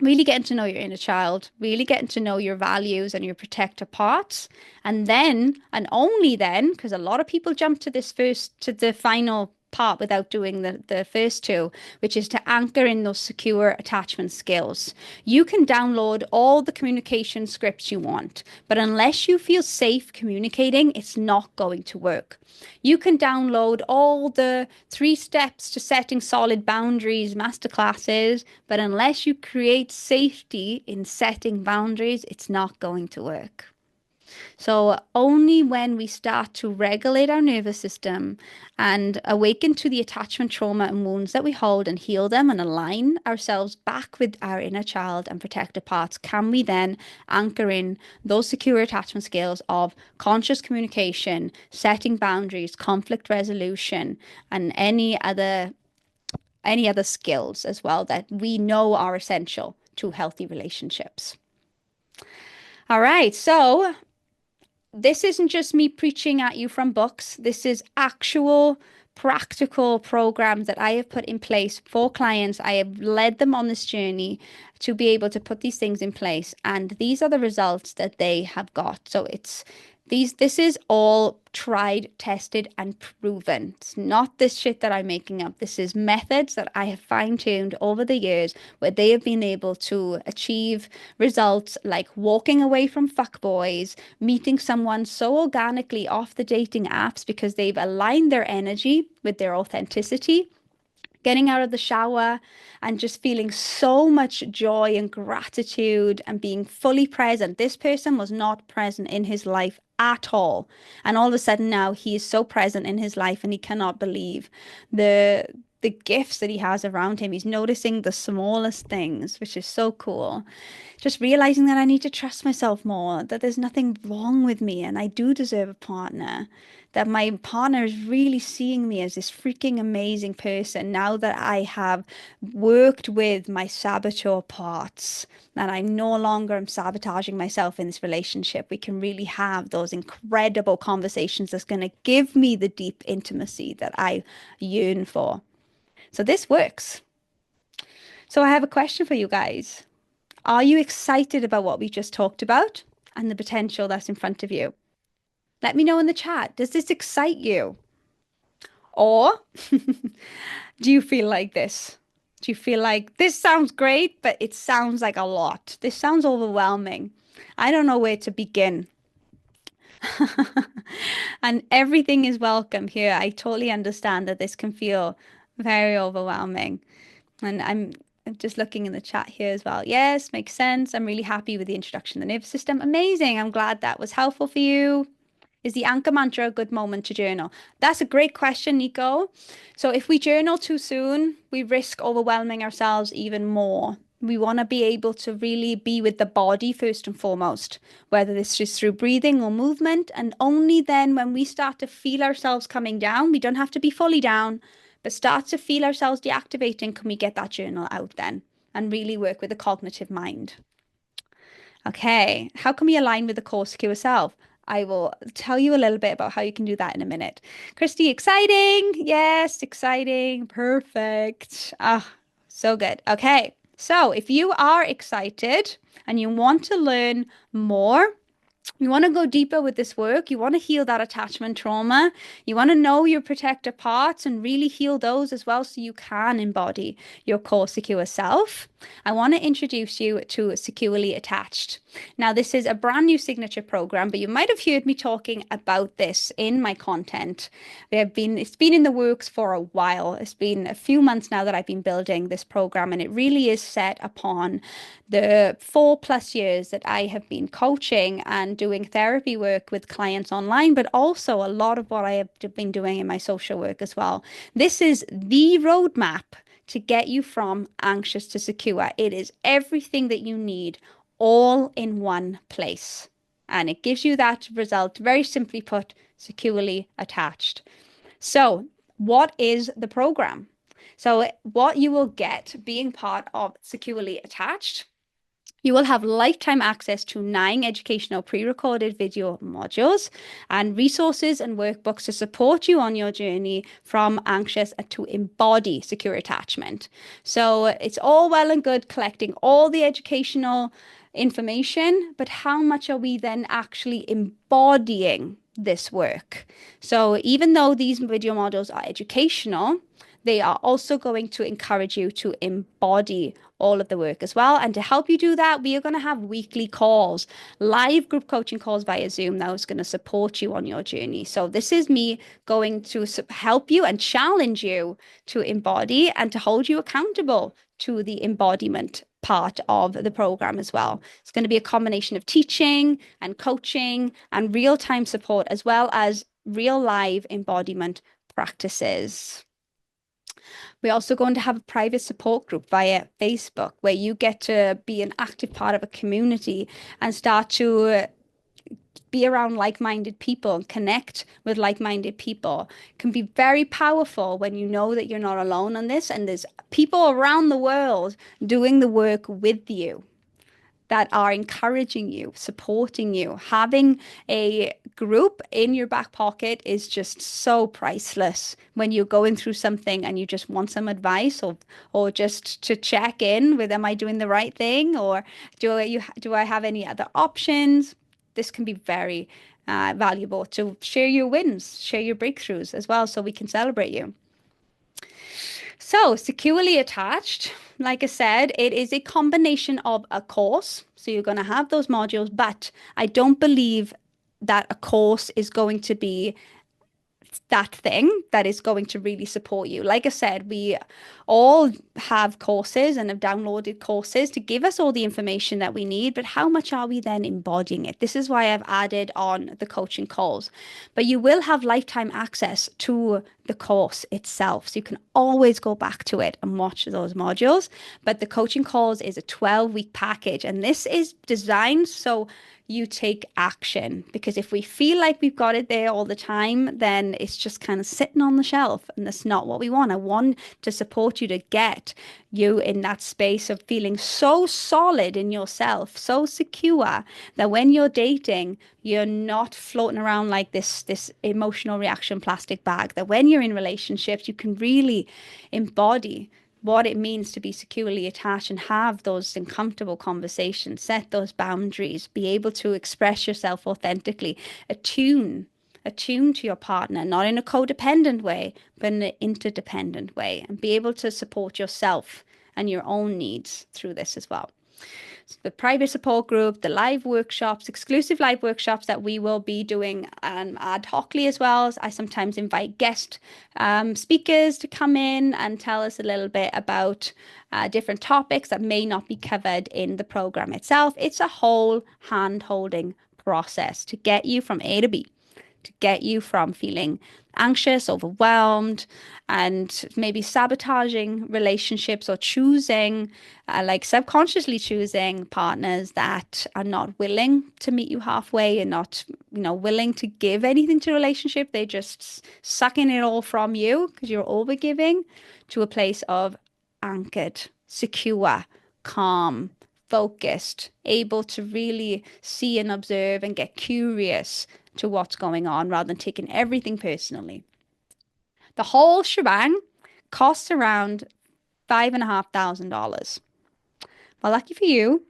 A: really getting to know your inner child, really getting to know your values and your protector parts. And then, and only then, because a lot of people jump to the final part without doing the first two, which is to anchor in those secure attachment skills. You can download all the communication scripts you want, but unless you feel safe communicating, it's not going to work. You can download all the 3 steps to setting solid boundaries masterclasses, but unless you create safety in setting boundaries, it's not going to work. So, only when we start to regulate our nervous system and awaken to the attachment trauma and wounds that we hold and heal them and align ourselves back with our inner child and protector parts can we then anchor in those secure attachment skills of conscious communication, setting boundaries, conflict resolution, and any other skills as well that we know are essential to healthy relationships. All right, so this isn't just me preaching at you from books. This is actual practical programs that I have put in place for clients. I have led them on this journey to be able to put these things in place. And these are the results that they have got. So this is all tried, tested, and proven. It's not this shit that I'm making up. This is methods that I have fine-tuned over the years where they have been able to achieve results like walking away from fuckboys, meeting someone so organically off the dating apps because they've aligned their energy with their authenticity, getting out of the shower and just feeling so much joy and gratitude and being fully present. This person was not present in his life at all. And all of a sudden now he is so present in his life and he cannot believe the gifts that he has around him. He's noticing the smallest things, which is so cool. Just realizing that I need to trust myself more, that there's nothing wrong with me and I do deserve a partner, that my partner is really seeing me as this freaking amazing person now that I have worked with my saboteur parts and I no longer am sabotaging myself in this relationship. We can really have those incredible conversations that's going to give me the deep intimacy that I yearn for. So this works. So I have a question for you guys. Are you excited about what we just talked about and the potential that's in front of you? Let me know in the chat. Does this excite you? Or do you feel like this? Do you feel like this sounds great, but it sounds like a lot? This sounds overwhelming. I don't know where to begin. And everything is welcome here. I totally understand that this can feel very overwhelming. And I'm just looking in the chat here as well. Yes, makes sense. I'm really happy with the introduction to the nervous system. Amazing. I'm glad that was helpful for you. Is the anchor mantra a good moment to journal? That's a great question, Nico. So if we journal too soon, we risk overwhelming ourselves even more. We want to be able to really be with the body first and foremost, whether this is through breathing or movement. And only then, when we start to feel ourselves coming down, we don't have to be fully down, but start to feel ourselves deactivating, can we get that journal out then and really work with the cognitive mind? Okay, how can we align with the core secure self? I will tell you a little bit about how you can do that in a minute. Christy, exciting. Yes, exciting. Perfect. Ah, so good. Okay, so if you are excited and you want to learn more You want to go deeper with this work. You want to heal that attachment trauma. You want to know your protector parts and really heal those as well so you can embody your core secure self. I want to introduce you to Securely Attached. Now, this is a brand new signature program, but you might have heard me talking about this in my content. It's been in the works for a while. It's been a few months now that I've been building this program, and it really is set upon the 4+ years that I have been coaching and doing therapy work with clients online, but also a lot of what I have been doing in my social work as well. This is the roadmap to get you from anxious to secure. It is everything that you need all in one place. And it gives you that result, very simply put, securely attached. So, what is the program? So, what you will get being part of Securely Attached, you will have lifetime access to 9 educational pre-recorded video modules and resources and workbooks to support you on your journey from anxious to embody secure attachment. So it's all well and good collecting all the educational information, but how much are we then actually embodying this work? So even though these video modules are educational, they are also going to encourage you to embody all of the work as well. And to help you do that, we are going to have weekly calls, live group coaching calls via Zoom that is going to support you on your journey. So this is me going to help you and challenge you to embody and to hold you accountable to the embodiment part of the program as well. It's going to be a combination of teaching and coaching and real-time support, as well as real live embodiment practices. We're also going to have a private support group via Facebook where you get to be an active part of a community and start to be around like-minded people and connect with like-minded people. It can be very powerful when you know that you're not alone on this and there's people around the world doing the work with you that are encouraging you, supporting you. Having a group in your back pocket is just so priceless when you're going through something and you just want some advice or just to check in with, am I doing the right thing, or do I have any other options? This can be very valuable to share your wins, share your breakthroughs as well, so we can celebrate you. So, securely attached, like I said, it is a combination of a course. So, you're going to have those modules, but I don't believe that a course is going to be that thing that is going to really support you. Like I said, we all have courses and have downloaded courses to give us all the information that we need, but how much are we then embodying it? This is why I've added on the coaching calls. But you will have lifetime access to the course itself. So you can always go back to it and watch those modules. But the coaching calls is a 12-week package, and this is designed so you take action, because if we feel like we've got it there all the time, then it's just kind of sitting on the shelf, and that's not what we want. I want to support you to get you in that space of feeling so solid in yourself, so secure that when you're dating, you're not floating around like this emotional reaction plastic bag, that when you're in relationships, you can really embody what it means to be securely attached and have those uncomfortable conversations, set those boundaries, be able to express yourself authentically, attune to your partner, not in a codependent way, but in an interdependent way, and be able to support yourself and your own needs through this as well. So the private support group, the live workshops, exclusive live workshops that we will be doing ad hocly as well. I sometimes invite guest speakers to come in and tell us a little bit about different topics that may not be covered in the program itself. It's a whole hand-holding process to get you from A to B, to get you from feeling anxious, overwhelmed, and maybe sabotaging relationships, or choosing, like subconsciously choosing partners that are not willing to meet you halfway and not, willing to give anything to a relationship. They're just sucking it all from you because you're overgiving, to a place of anchored, secure, calm, focused, able to really see and observe and get curious to what's going on rather than taking everything personally. The whole shebang costs around $5,500. Well, lucky for you,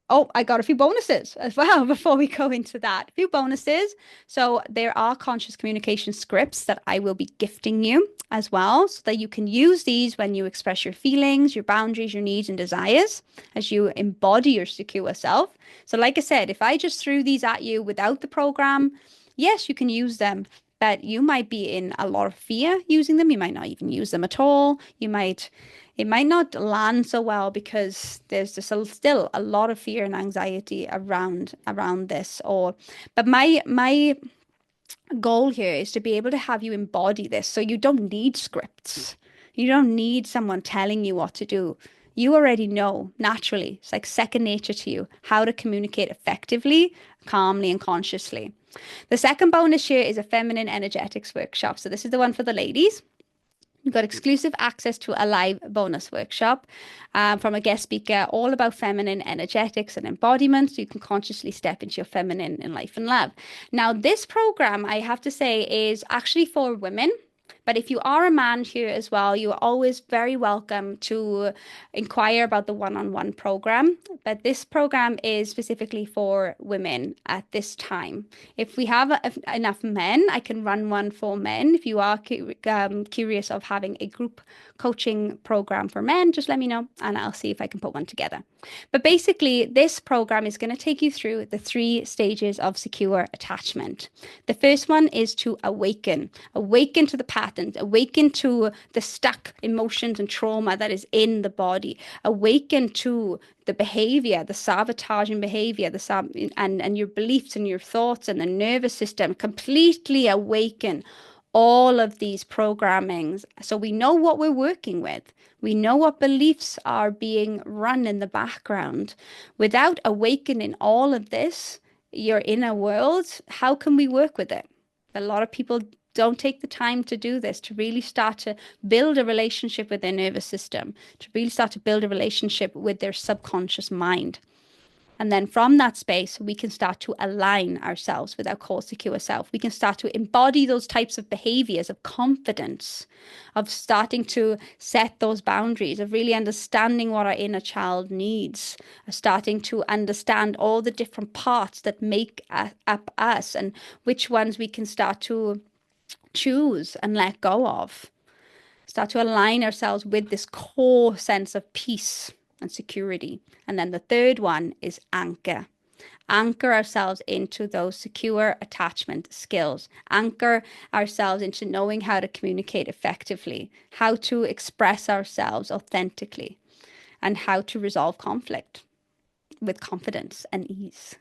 A: Oh, I got a few bonuses as well before we go into that. A few bonuses. So there are conscious communication scripts that I will be gifting you as well, so that you can use these when you express your feelings, your boundaries, your needs and desires as you embody your secure self. So like I said, if I just threw these at you without the program, yes, you can use them. But you might be in a lot of fear using them. You might not even use them at all. It might not land so well because there's just still a lot of fear and anxiety around this. But my goal here is to be able to have you embody this, so you don't need scripts. You don't need someone telling you what to do. You already know naturally. It's like second nature to you how to communicate effectively, calmly, and consciously. The second bonus here is a feminine energetics workshop. So this is the one for the ladies. You've got exclusive access to a live bonus workshop from a guest speaker, all about feminine energetics and embodiment. So you can consciously step into your feminine in life and love. Now, this program, I have to say, is actually for women. But if you are a man here as well, you are always very welcome to inquire about the one-on-one program. But this program is specifically for women at this time. If we have enough men, I can run one for men. If you are curious of having a group coaching program for men, just let me know and I'll see if I can put one together. But basically, this program is going to take you through the 3 stages of secure attachment. The first one is to awaken to the patterns, awaken to the stuck emotions and trauma that is in the body, awaken to the behavior, the sabotaging behavior, and your beliefs and your thoughts and the nervous system. Completely awaken all of these programmings so we know what we're working with. We know what beliefs are being run in the background. Without awakening all of this, your inner world, how can we work with it? A lot of people don't take the time to do this, to really start to build a relationship with their nervous system, to really start to build a relationship with their subconscious mind. And then from that space, we can start to align ourselves with our core secure self. We can start to embody those types of behaviors of confidence, of starting to set those boundaries, of really understanding what our inner child needs, of starting to understand all the different parts that make up us and which ones we can start to choose and let go of. Start to align ourselves with this core sense of peace and security. And then the third one is anchor. Anchor ourselves into those secure attachment skills. Anchor ourselves into knowing how to communicate effectively, how to express ourselves authentically, and how to resolve conflict with confidence and ease.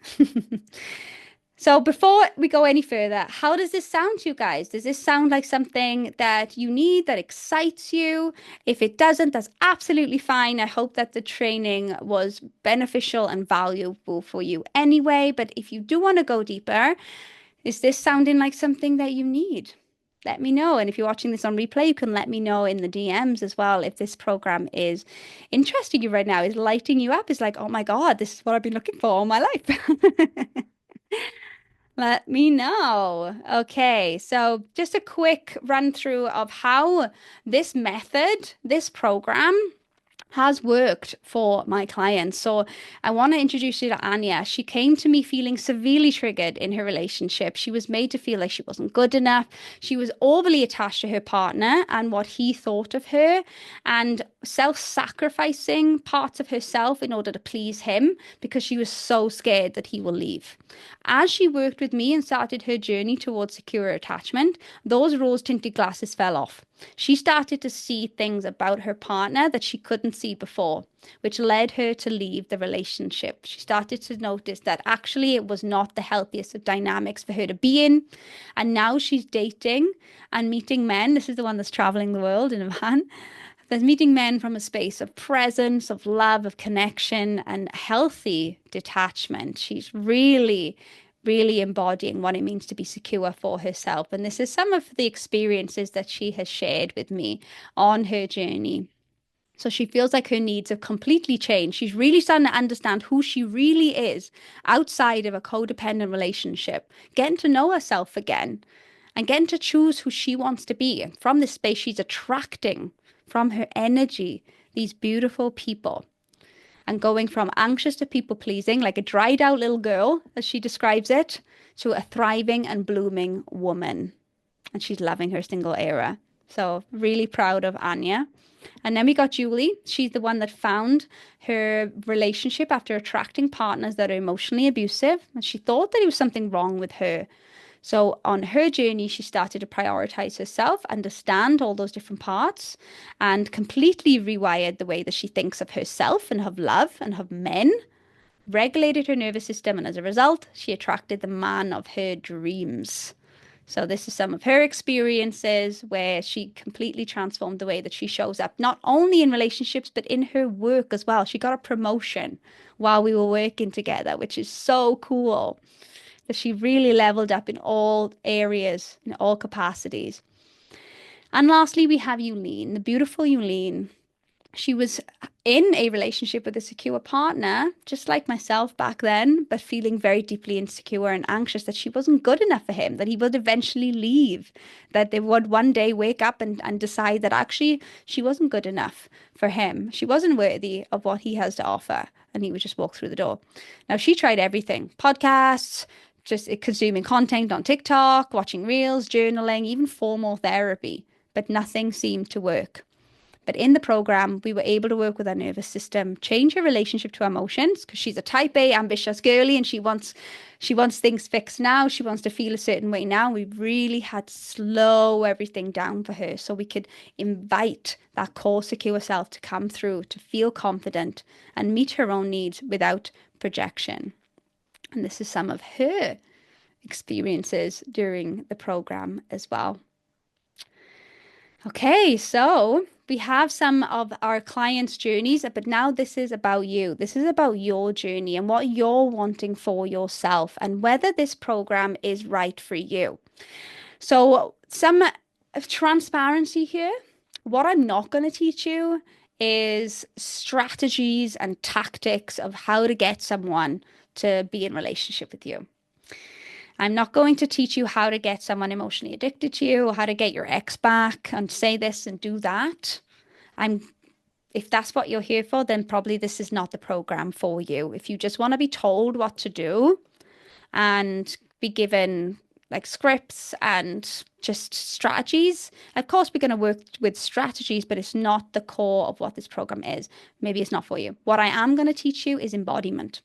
A: So before we go any further, how does this sound to you guys? Does this sound like something that you need, that excites you? If it doesn't, that's absolutely fine. I hope that the training was beneficial and valuable for you anyway. But if you do want to go deeper, is this sounding like something that you need? Let me know. And if you're watching this on replay, you can let me know in the DMs as well if this program is interesting you right now, is lighting you up, is like, oh my God, this is what I've been looking for all my life. Let me know. Okay, so just a quick run through of how this method, this program, has worked for my clients. So I want to introduce you to Anya. She came to me feeling severely triggered in her relationship. She was made to feel like she wasn't good enough. She was overly attached to her partner and what he thought of her, and self-sacrificing parts of herself in order to please him because she was so scared that he will leave. As she worked with me and started her journey towards secure attachment, those rose-tinted glasses fell off. She started to see things about her partner that she couldn't see before, which led her to leave the relationship. She started to notice that actually it was not the healthiest of dynamics for her to be in. And now she's dating and meeting men. This is the one that's traveling the world in a van. There's meeting men from a space of presence, of love, of connection, and healthy detachment. She's really embodying what it means to be secure for herself. And this is some of the experiences that she has shared with me on her journey. So she feels like her needs have completely changed. She's really starting to understand who she really is outside of a codependent relationship, getting to know herself again and getting to choose who she wants to be. And from this space, she's attracting from her energy these beautiful people. and going from anxious to people pleasing, like a dried out little girl, as she describes it, to a thriving and blooming woman. And she's loving her single era. So really proud of Anya. And then we got Julie. She's the one that found her relationship after attracting partners that are emotionally abusive. And she thought that it was something wrong with her. So on her journey, she started to prioritize herself, understand all those different parts, and completely rewired the way that she thinks of herself and of love and of men, regulated her nervous system, and as a result, she attracted the man of her dreams. So this is some of her experiences where she completely transformed the way that she shows up, not only in relationships, but in her work as well. She got a promotion while we were working together, which is so cool. That she really leveled up in all areas, in all capacities. And lastly, we have Yulene, the beautiful Yulene. She was in a relationship with a secure partner, just like myself back then, but feeling very deeply insecure and anxious that she wasn't good enough for him, that he would eventually leave, that they would one day wake up and decide that actually she wasn't good enough for him. She wasn't worthy of what he has to offer, and he would just walk through the door. Now, she tried everything, podcasts, just consuming content on TikTok, watching reels, journaling, even formal therapy, but nothing seemed to work. But in the program, we were able to work with our nervous system, change her relationship to emotions, because she's a type A ambitious girly and she wants things fixed now. She wants to feel a certain way now. We really had to slow everything down for her so we could invite that core secure self to come through, to feel confident and meet her own needs without projection. And this is some of her experiences during the program as well. Okay, so we have some of our clients' journeys, but now this is about you. This is about your journey and what you're wanting for yourself and whether this program is right for you. So some transparency here. What I'm not going to teach you is strategies and tactics of how to get someone to be in relationship with you. I'm not going to teach you how to get someone emotionally addicted to you or how to get your ex back and say this and do that. If that's what you're here for, then probably this is not the program for you. If you just want to be told what to do and be given like scripts and just strategies, of course, we're going to work with strategies, but it's not the core of what this program is. Maybe it's not for you. What I am going to teach you is embodiment.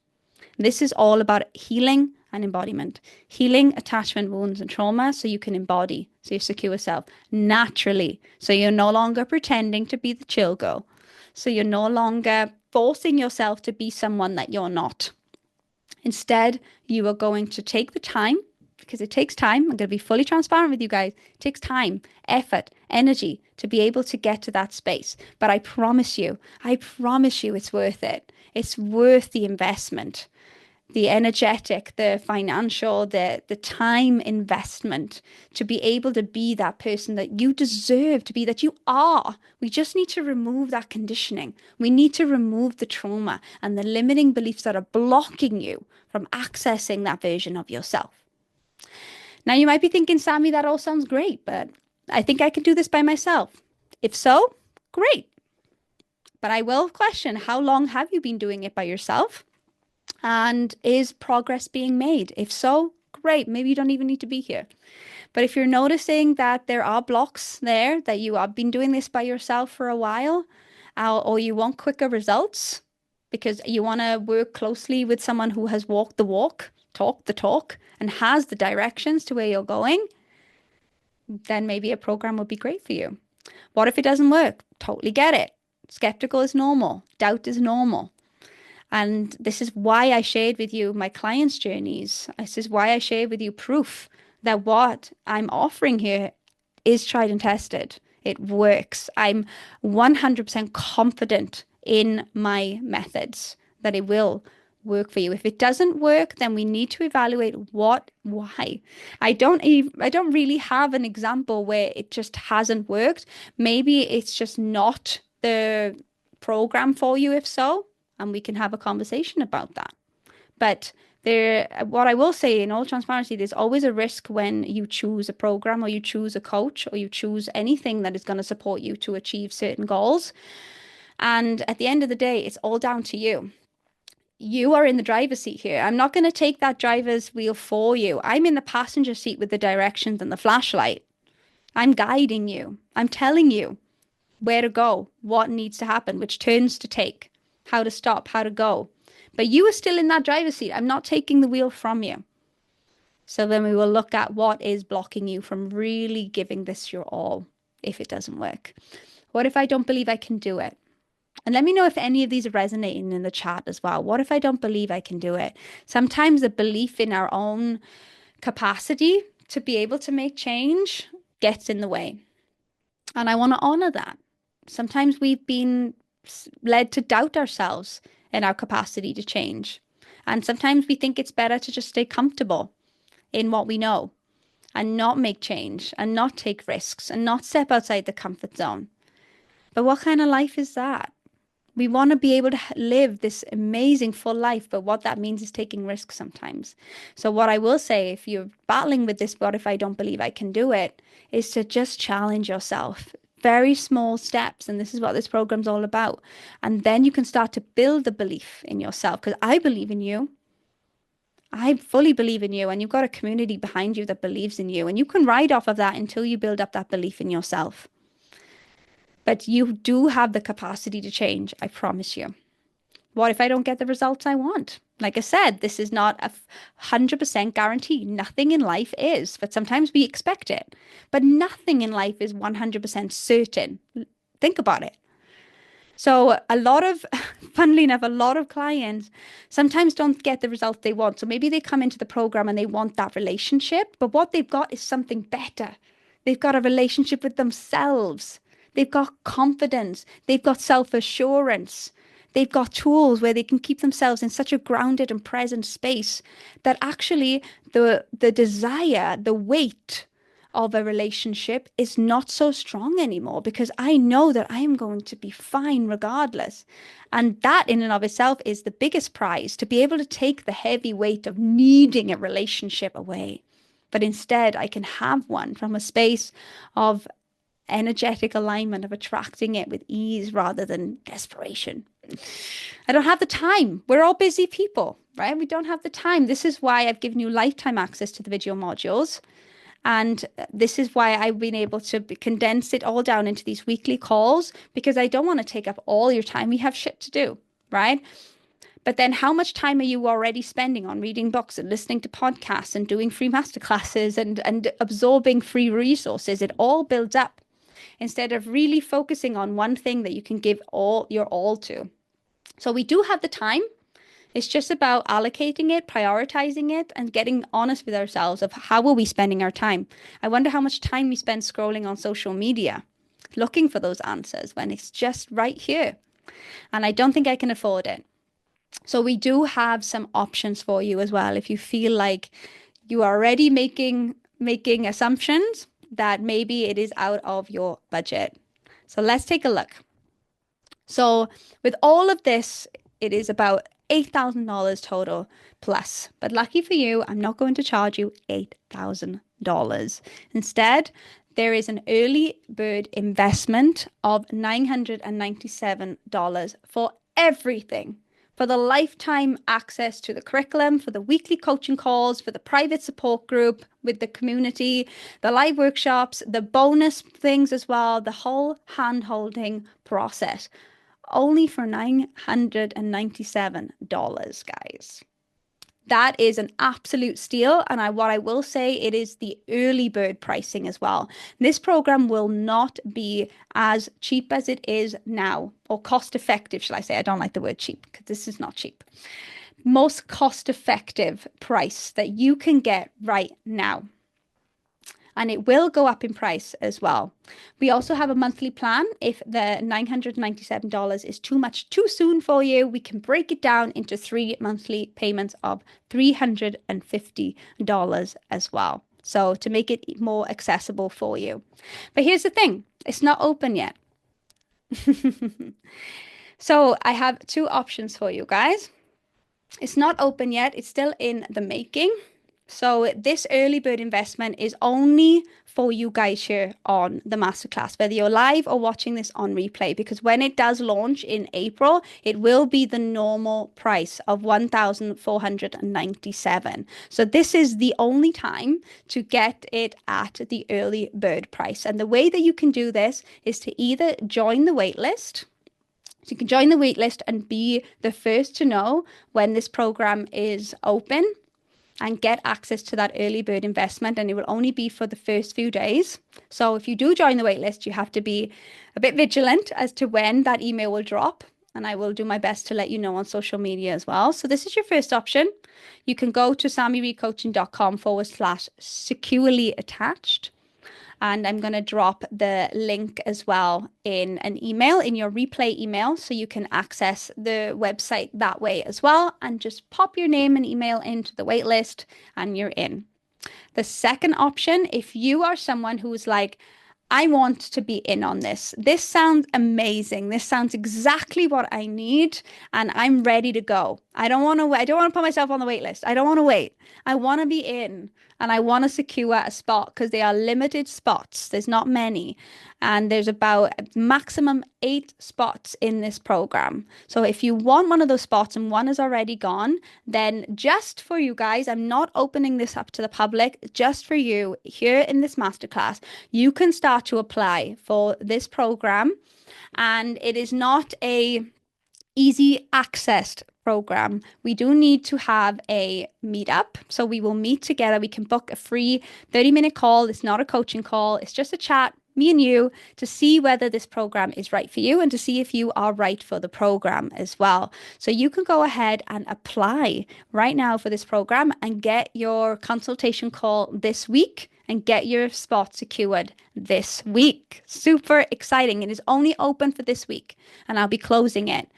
A: This is all about healing and embodiment, healing attachment wounds and trauma so you can embody, so you secure self naturally. So you're no longer pretending to be the chill girl. So you're no longer forcing yourself to be someone that you're not. Instead, you are going to take the time, because it takes time. I'm going to be fully transparent with you guys. It takes time, effort, energy to be able to get to that space. But I promise you it's worth it. It's worth the investment. The energetic, the financial, the time investment to be able to be that person that you deserve to be, that you are. We just need to remove that conditioning. We need to remove the trauma and the limiting beliefs that are blocking you from accessing that version of yourself. Now, you might be thinking, Sammy, that all sounds great, but I think I can do this by myself. If so, great. But I will question, how long have you been doing it by yourself? And is progress being made? If so, great. Maybe you don't even need to be here. But if you're noticing that there are blocks there, that you have been doing this by yourself for a while, or you want quicker results because you want to work closely with someone who has walked the walk, talked the talk, and has the directions to where you're going, then maybe a program would be great for you. What if it doesn't work? Totally get it. Skeptical is normal. Doubt is normal. And this is why I shared with you my clients' journeys. This is why I shared with you proof that what I'm offering here is tried and tested. It works. I'm 100% confident in my methods that it will work for you. If it doesn't work, then we need to evaluate why. I don't really have an example where it just hasn't worked. Maybe it's just not the program for you, if so. And we can have a conversation about that. But what I will say in all transparency, there's always a risk when you choose a program or you choose a coach or you choose anything that is going to support you to achieve certain goals. And at the end of the day, it's all down to you. You are in the driver's seat here. I'm not going to take that driver's wheel for you. I'm in the passenger seat with the directions and the flashlight. I'm guiding you. I'm telling you where to go, what needs to happen, which turns to take, how to stop, how to go. But you are still in that driver's seat. I'm not taking the wheel from you. So then we will look at what is blocking you from really giving this your all if it doesn't work. What if I don't believe I can do it? And let me know if any of these are resonating in the chat as well. What if I don't believe I can do it? Sometimes the belief in our own capacity to be able to make change gets in the way. And I want to honor that. Sometimes we've been led to doubt ourselves and our capacity to change. And sometimes we think it's better to just stay comfortable in what we know and not make change and not take risks and not step outside the comfort zone. But what kind of life is that? We want to be able to live this amazing full life, but what that means is taking risks sometimes. So what I will say, if you're battling with this, what if I don't believe I can do it, is to just challenge yourself. Very small steps. And this is what this program's all about. And then you can start to build the belief in yourself, because I believe in you. I fully believe in you, and you've got a community behind you that believes in you, and you can ride off of that until you build up that belief in yourself. But you do have the capacity to change, I promise you. What if I don't get the results I want? Like I said, this is not a 100% guarantee. Nothing in life is, but sometimes we expect it. But nothing in life is 100% certain. Think about it. So funnily enough, a lot of clients sometimes don't get the result they want. So maybe they come into the program and they want that relationship, but what they've got is something better. They've got a relationship with themselves. They've got confidence. They've got self-assurance. They've got tools where they can keep themselves in such a grounded and present space that actually the desire, the weight of a relationship is not so strong anymore, because I know that I am going to be fine regardless. And that in and of itself is the biggest prize, to be able to take the heavy weight of needing a relationship away. But instead, I can have one from a space of energetic alignment, of attracting it with ease rather than desperation. I don't have the time. We're all busy people, right? We don't have the time. This is why I've given you lifetime access to the video modules. And this is why I've been able to condense it all down into these weekly calls, because I don't want to take up all your time. We have shit to do, right? But then how much time are you already spending on reading books and listening to podcasts and doing free masterclasses and absorbing free resources? It all builds up instead of really focusing on one thing that you can give all your all to. So we do have the time. It's just about allocating it, prioritizing it, and getting honest with ourselves of how are we spending our time. I wonder how much time we spend scrolling on social media, looking for those answers when it's just right here. And I don't think I can afford it. So we do have some options for you as well. If you feel like you are already making assumptions that maybe it is out of your budget. So let's take a look. So with all of this, it is about $8,000 total plus. But lucky for you, I'm not going to charge you $8,000. Instead, there is an early bird investment of $997 for everything. For the lifetime access to the curriculum, for the weekly coaching calls, for the private support group with the community, the live workshops, the bonus things as well, the whole hand-holding process. Only for $997, guys. That is an absolute steal. And what I will say, it is the early bird pricing as well. This program will not be as cheap as it is now, or cost effective, shall I say. I don't like the word cheap because this is not cheap. Most cost effective price that you can get right now. And it will go up in price as well. We also have a monthly plan. If the $997 is too much too soon for you, we can break it down into 3 monthly payments of $350 as well. So to make it more accessible for you. But here's the thing, it's not open yet. So I have 2 options for you guys. It's not open yet, it's still in the making. So this early bird investment is only for you guys here on the masterclass, whether you're live or watching this on replay, because when it does launch in April, it will be the normal price of 1,497. So this is the only time to get it at the early bird price. And the way that you can do this is to either join the waitlist. So you can join the waitlist and be the first to know when this program is open and get access to that early bird investment. And it will only be for the first few days. So if you do join the waitlist, you have to be a bit vigilant as to when that email will drop. And I will do my best to let you know on social media as well. So this is your first option. You can go to sammyreedcoaching.com/securely attached. And I'm going to drop the link as well in an email, in your replay email, so you can access the website that way as well. And just pop your name and email into the waitlist and you're in. The second option, if you are someone who's like, I want to be in on this. This sounds amazing. This sounds exactly what I need, and I'm ready to go. I don't want to put myself on the wait list. I don't want to wait. I want to be in, and I want to secure a spot because they are limited spots. There's not many, and there's about maximum 8 spots in this program. So if you want one of those spots and one is already gone, then just for you guys, I'm not opening this up to the public, just for you here in this masterclass, you can start to apply for this program. And it is not a easy accessed program. We do need to have a meetup. So we will meet together. We can book a free 30-minute call. It's not a coaching call. It's just a chat, me and you, to see whether this program is right for you and to see if you are right for the program as well. So you can go ahead and apply right now for this program and get your consultation call this week and get your spot secured this week. Super exciting. It is only open for this week, and I'll be closing it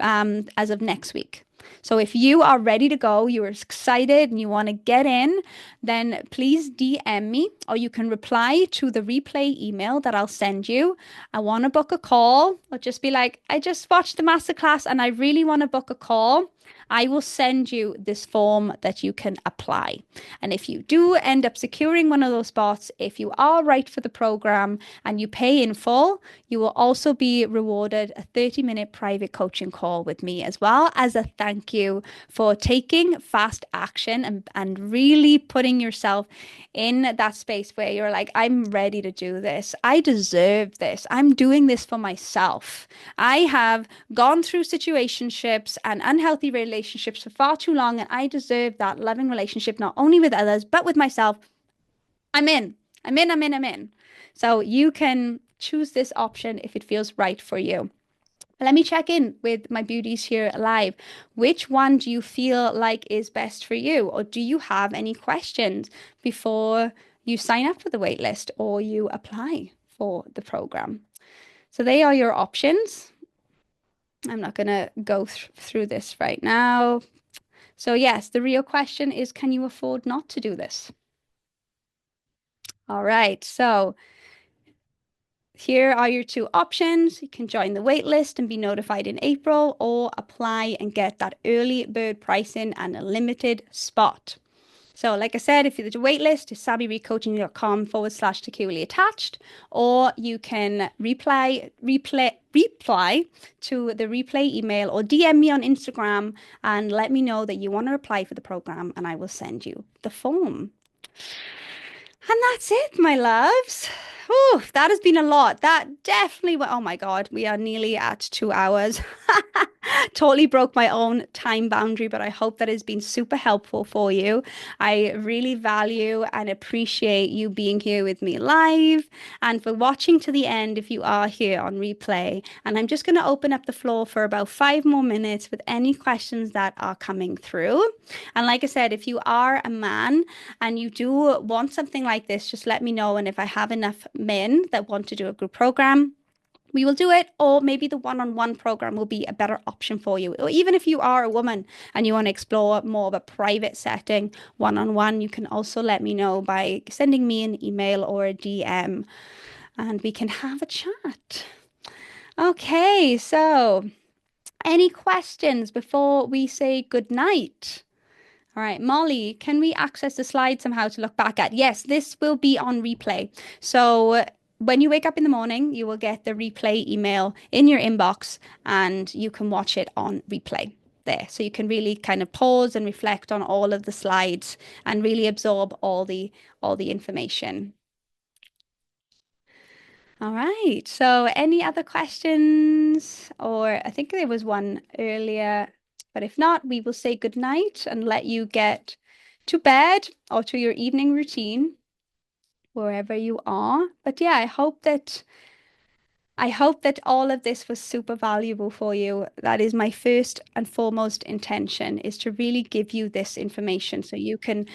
A: as of next week. So if you are ready to go, you are excited and you want to get in, then please DM me, or you can reply to the replay email that I'll send you. I want to book a call, or just be like, I just watched the masterclass and I really want to book a call. I will send you this form that you can apply. And if you do end up securing one of those spots, if you are right for the program and you pay in full, you will also be rewarded a 30-minute private coaching call with me, as well as a thank you for taking fast action and really putting yourself in that space where you're like, I'm ready to do this. I deserve this. I'm doing this for myself. I have gone through situationships and unhealthy relationships for far too long, and I deserve that loving relationship, not only with others, but with myself. I'm in. I'm in, I'm in, I'm in. So you can choose this option if it feels right for you. Let me check in with my beauties here live. Which one do you feel like is best for you? Or do you have any questions before you sign up for the waitlist or you apply for the program? So they are your options. I'm not going to go through this right now. So yes, the real question is, can you afford not to do this? All right, so here are your 2 options. You can join the waitlist and be notified in April, or apply and get that early bird pricing and a limited spot. So like I said, if you're the waitlist, it's sammyreedcoaching.com/securely attached, or you can reply to the replay email or DM me on Instagram and let me know that you want to apply for the program, and I will send you the form. And that's it, my loves. Oh, that has been a lot. That definitely, oh my God, we are nearly at 2 hours. Totally broke my own time boundary, but I hope that has been super helpful for you. I really value and appreciate you being here with me live, and for watching to the end if you are here on replay. And I'm just going to open up the floor for about 5 more minutes with any questions that are coming through. And like I said, if you are a man and you do want something like this, just let me know. And if I have enough men that want to do a group program, we will do it. Or maybe the one-on-one program will be a better option for you. Or even if you are a woman and you want to explore more of a private setting, one-on-one, you can also let me know by sending me an email or a DM, and we can have a chat. Okay, so any questions before we say good night? All right, Molly, can we access the slide somehow to look back at? Yes, this will be on replay. So when you wake up in the morning, you will get the replay email in your inbox and you can watch it on replay there. So you can really kind of pause and reflect on all of the slides and really absorb all the information. All right. So any other questions? Or I think there was one earlier, but if not, we will say good night and let you get to bed or to your evening routine, wherever you are. But yeah, I hope that all of this was super valuable for you. That is my first and foremost intention, is to really give you this information so you can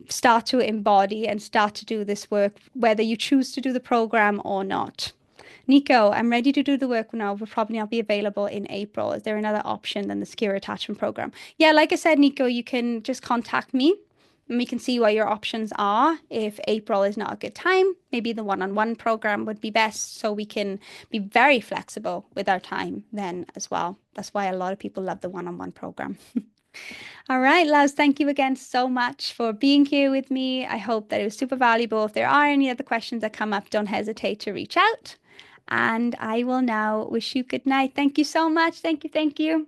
A: start to embody and start to do this work, whether you choose to do the program or not. Nico, I'm ready to do the work now. Will probably not be available in April. Is there another option than the skier attachment program? Yeah, like I said, Nico, you can just contact me and we can see what your options are. If April is not a good time, maybe the one-on-one program would be best so we can be very flexible with our time then as well. That's why a lot of people love the one-on-one program. All right, Laz, thank you again so much for being here with me. I hope that it was super valuable. If there are any other questions that come up, don't hesitate to reach out. And I will now wish you good night. Thank you so much. Thank you. Thank you.